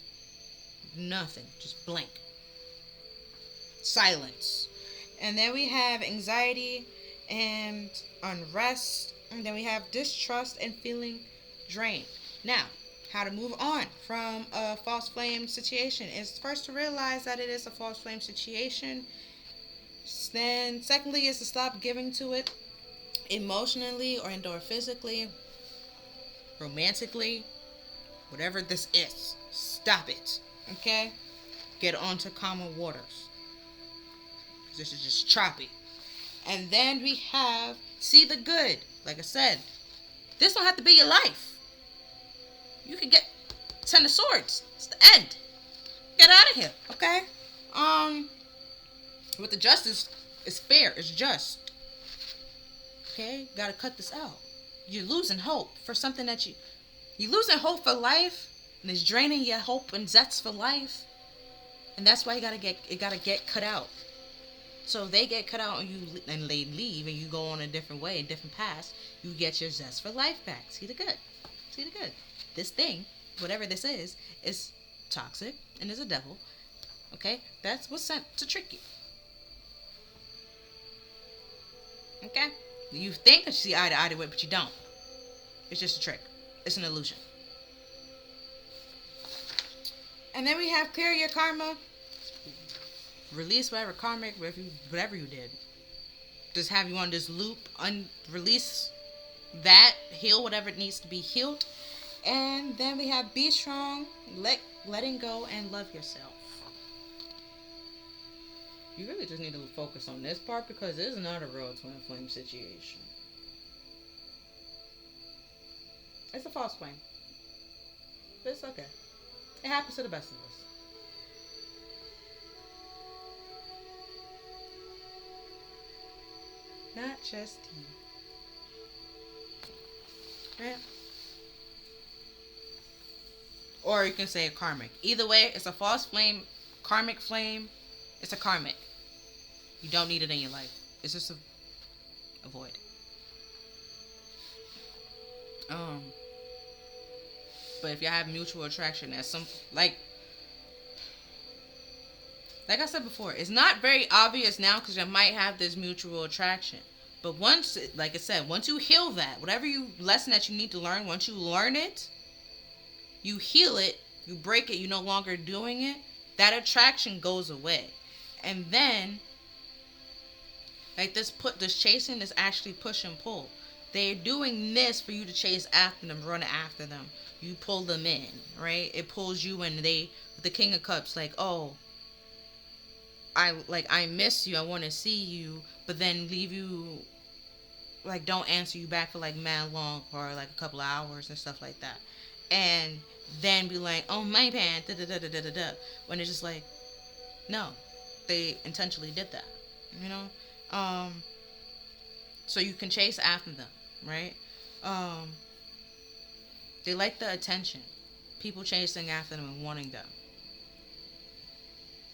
Nothing. Just blank. Silence. And then we have anxiety, and unrest. And then we have distrust and feeling drained. Now, how to move on from a false flame situation is first to realize that it is a false flame situation. Then, secondly, is to stop giving to it emotionally or physically, romantically, whatever this is. Stop it. Okay? Get onto calmer waters. This is just choppy. And then we have see the good. Like I said, this don't have to be your life. You can get 10 of swords. It's the end. Get out of here. Okay? With the justice, it's fair. It's just. Okay? Gotta cut this out. You're losing hope for something that you're losing hope for life, and it's draining your hope and zest for life. And that's why it gotta get cut out. So if they get cut out and they leave and you go on a different way, a different path, you get your zest for life back. See the good. See the good. This thing, whatever this is toxic and is a devil. Okay? That's what's sent to trick you. Okay? You think that you see eye to eye with, but you don't. It's just a trick. It's an illusion. And then we have clear your karma. Release whatever karmic, whatever you did. Just have you on this loop. Release that. Heal whatever it needs to be healed. And then we have be strong, letting go, and love yourself. You really just need to focus on this part because it's not a real twin flame situation. It's a false flame. But it's okay. It happens to the best of us. Not just you. Right? Or you can say a karmic. Either way, it's a false flame, karmic flame. It's a karmic. You don't need it in your life. It's just a void. But if you have mutual attraction, there's some like I said before, it's not very obvious now because you might have this mutual attraction. But once, like I said, once you heal that, whatever lesson that you need to learn, once you learn it, you heal it, you break it, you're no longer doing it, that attraction goes away. And then, like this chasing is actually push and pull. They're doing this for you to chase after them, run after them. You pull them in, right? It pulls you in. The King of Cups, like, oh, I miss you, I want to see you, but then leave you, like, don't answer you back for like mad long or like a couple of hours and stuff like that, and then be like, oh my bad, da da da da da da, when it's just like, no, they intentionally did that, you know, so you can chase after them, right? They like the attention, people chasing after them and wanting them.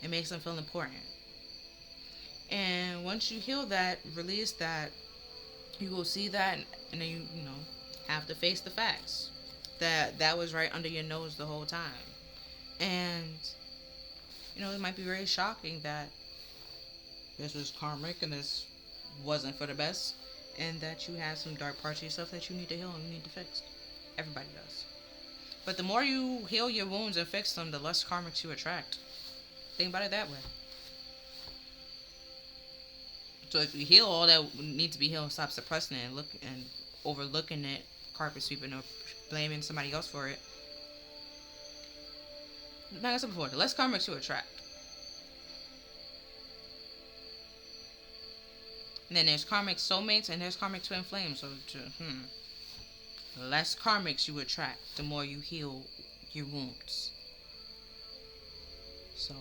It makes them feel important. And once you heal that, release that, you will see that, and then you have to face the facts that was right under your nose the whole time. And it might be very shocking that this was karmic and this wasn't for the best, and that you have some dark parts of yourself that you need to heal and you need to fix. Everybody does. But the more you heal your wounds and fix them, the less karmics you attract. Think about it that way. So if you heal all that needs to be healed, stop suppressing it and overlooking it, carpet sweeping, or blaming somebody else for it. Like I said before, the less karmics you attract. And then there's karmic soulmates and there's karmic twin flames. So the less karmics you attract, the more you heal your wounds. So,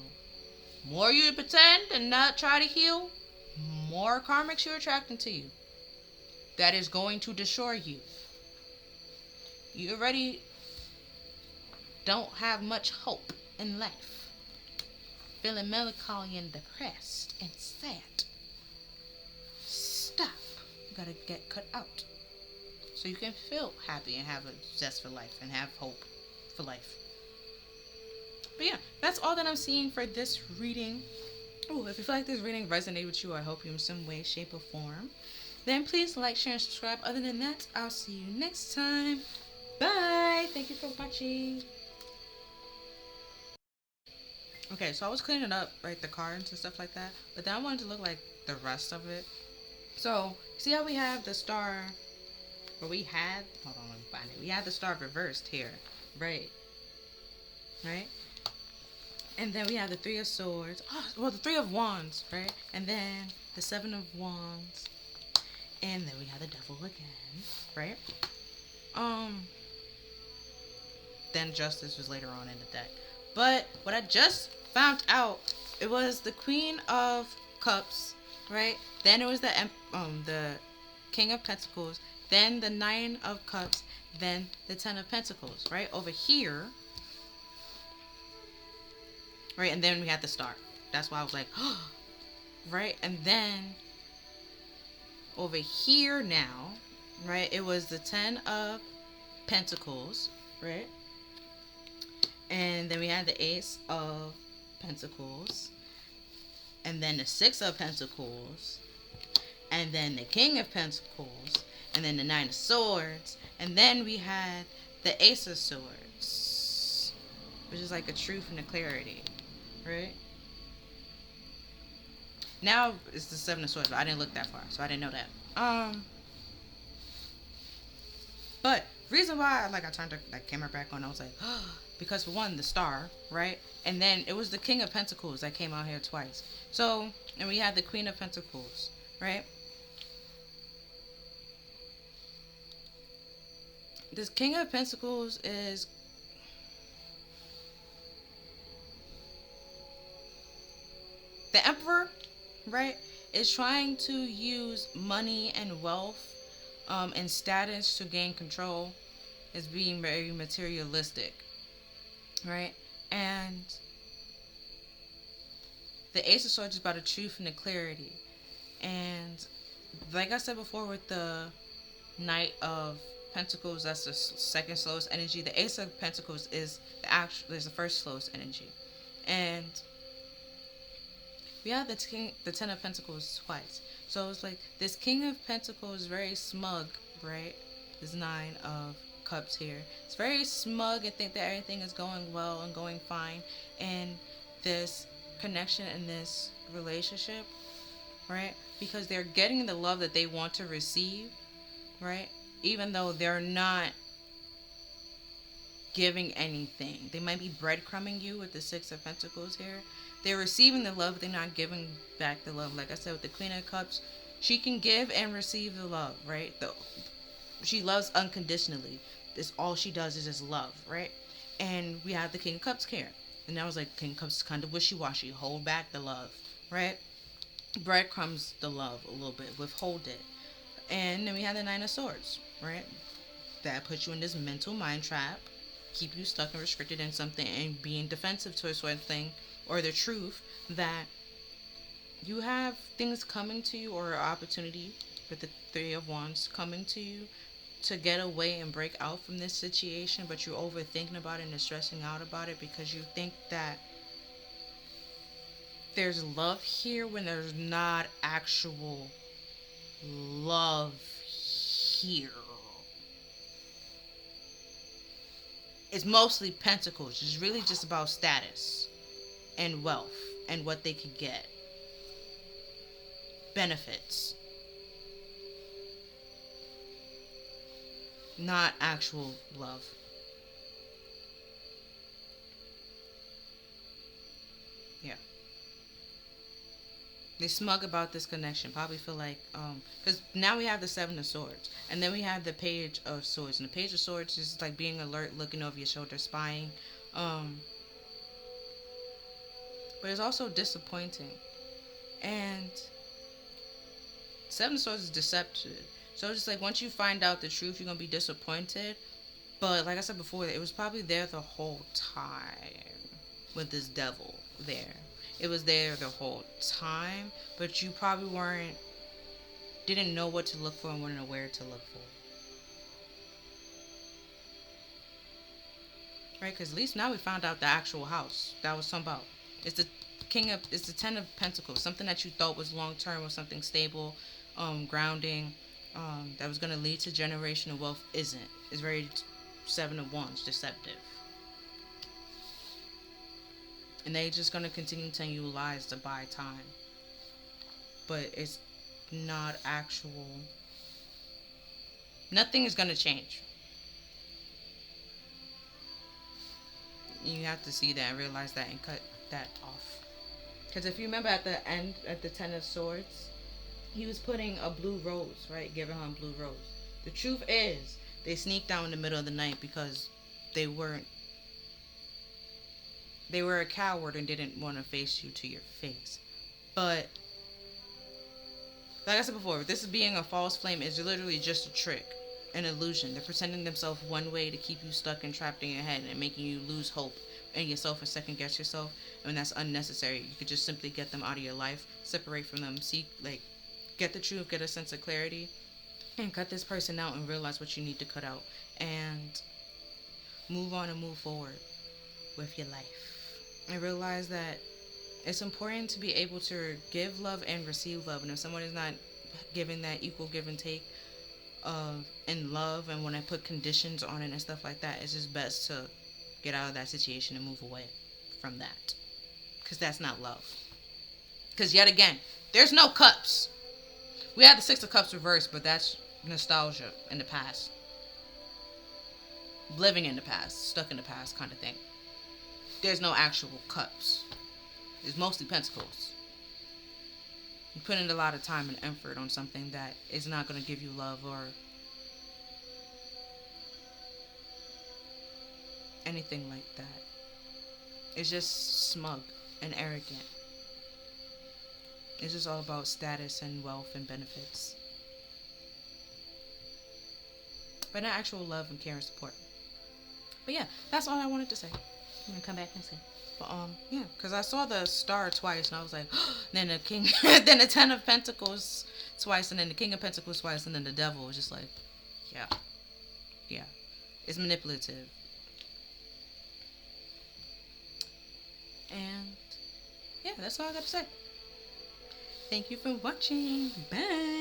more you pretend and not try to heal, more karmics you're attracting to you. That is going to destroy you. You already don't have much hope in life. Feeling melancholy and depressed and sad. Stop. You gotta get cut out. So you can feel happy and have a zest for life and have hope for life. But yeah, that's all that I'm seeing for this reading. Oh, if you feel like this reading resonated with you, I hope you in some way, shape, or form. then please like, share, and subscribe. Other than that, I'll see you next time. Bye. Thank you for watching. Okay, so I was cleaning up like the cards and stuff like that, but then I wanted to look like the rest of it. So see how we have the star, or we had, hold on, let me find it. We had the star reversed here, right? Right? And then we have the Three of Swords. Oh, well, the Three of Wands, right? And then the Seven of Wands. And then we have the Devil again, right? Then Justice was later on in the deck. But what I just found out, it was the Queen of Cups, right? Then it was the King of Pentacles. Then the Nine of Cups. Then the Ten of Pentacles, right? Over here, right? And then we had the Star. That's why I was like, oh, right? And then over here now, right? It was the Ten of Pentacles, right? And then we had the Ace of Pentacles. And then the Six of Pentacles. And then the King of Pentacles. And then the Nine of Swords. And then we had the Ace of Swords, which is like a truth and a clarity, right? Now it's the Seven of Swords, but I didn't look that far, so I didn't know that. But reason why I turned the camera back on, I was like, oh, because for one, the Star, right? And then it was the King of Pentacles that came out here twice. So, and we had the Queen of Pentacles, right? This King of Pentacles is the Emperor, right? Is trying to use money and wealth and status to gain control. Is being very materialistic, right? And the Ace of Swords is about a truth and a clarity. And like I said before, with the Knight of Pentacles, that's the second slowest energy. The Ace of Pentacles is the first slowest energy. And we have the Ten of Pentacles twice. So it's like this King of Pentacles is very smug, right? This Nine of Cups here. It's very smug and think that everything is going well and going fine in this connection, in this relationship, right? Because they're getting the love that they want to receive, right? Even though they're not giving anything. They might be breadcrumbing you with the Six of Pentacles here. They're receiving the love, they're not giving back the love. Like I said, with the Queen of Cups, she can give and receive the love, right? She loves unconditionally. This all she does is just love, right? And we have the King of Cups here. And I was like, King of Cups is kind of wishy-washy. Hold back the love, right? Breadcrumbs the love a little bit. Withhold it. And then we have the Nine of Swords, right? That puts you in this mental mind trap. Keep you stuck and restricted in something and being defensive to a certain thing. Or the truth that you have things coming to you, or an opportunity with the Three of Wands coming to you to get away and break out from this situation, but you're overthinking about it and stressing out about it because you think that there's love here when there's not actual love here. It's mostly pentacles. It's really just about status and wealth and what they can get. Benefits. Not actual love. Yeah. They smug about this connection. Probably feel like, because now we have the Seven of Swords. And then we have the Page of Swords. And the Page of Swords is like being alert, looking over your shoulder, spying. But it's also disappointing. And Seven of Swords is deceptive. So it's just like once you find out the truth, you're going to be disappointed. But like I said before, it was probably there the whole time with this devil there. It was there the whole time, but you probably didn't know what to look for and weren't aware to look for. Right? Because at least now we found out the actual house that was something about. It's the Ten of Pentacles, something that you thought was long term or something stable, grounding, that was going to lead to generational wealth isn't. It's very Seven of Wands, deceptive. And they just going to continue telling you lies to buy time. But it's not actual. Nothing is going to change. You have to see that and realize that and cut that off. Because if you remember at the end, at the Ten of Swords, he was putting a blue rose, right? Giving her a blue rose. The truth is, they sneaked down in the middle of the night because they were a coward and didn't want to face you to your face. But like I said before, this is being a false flame is literally just a trick, an illusion. They're presenting themselves one way to keep you stuck and trapped in your head and making you lose hope in yourself or second guess yourself. And that's unnecessary. You could just simply get them out of your life, separate from them, get the truth, get a sense of clarity, and cut this person out and realize what you need to cut out and move on and move forward with your life. And realize that it's important to be able to give love and receive love. And if someone is not giving that equal give and take in love, and when I put conditions on it and stuff like that, it's just best to get out of that situation and move away from that. Because that's not love. Because yet again, there's no cups. We had the Six of Cups reversed, but that's nostalgia in the past. Living in the past, stuck in the past kind of thing. There's no actual cups. It's mostly pentacles. You put in a lot of time and effort on something that is not going to give you love or anything like that. It's just smug and arrogant. It's just all about status and wealth and benefits. But not actual love and care and support. But yeah, that's all I wanted to say. I'm going to come back and say. But yeah, because I saw the star twice and I was like, then the king, then the Ten of Pentacles twice, and then the King of Pentacles twice, and then the Devil was just like, yeah, it's manipulative. And yeah, that's all I got to say. Thank you for watching. Bye.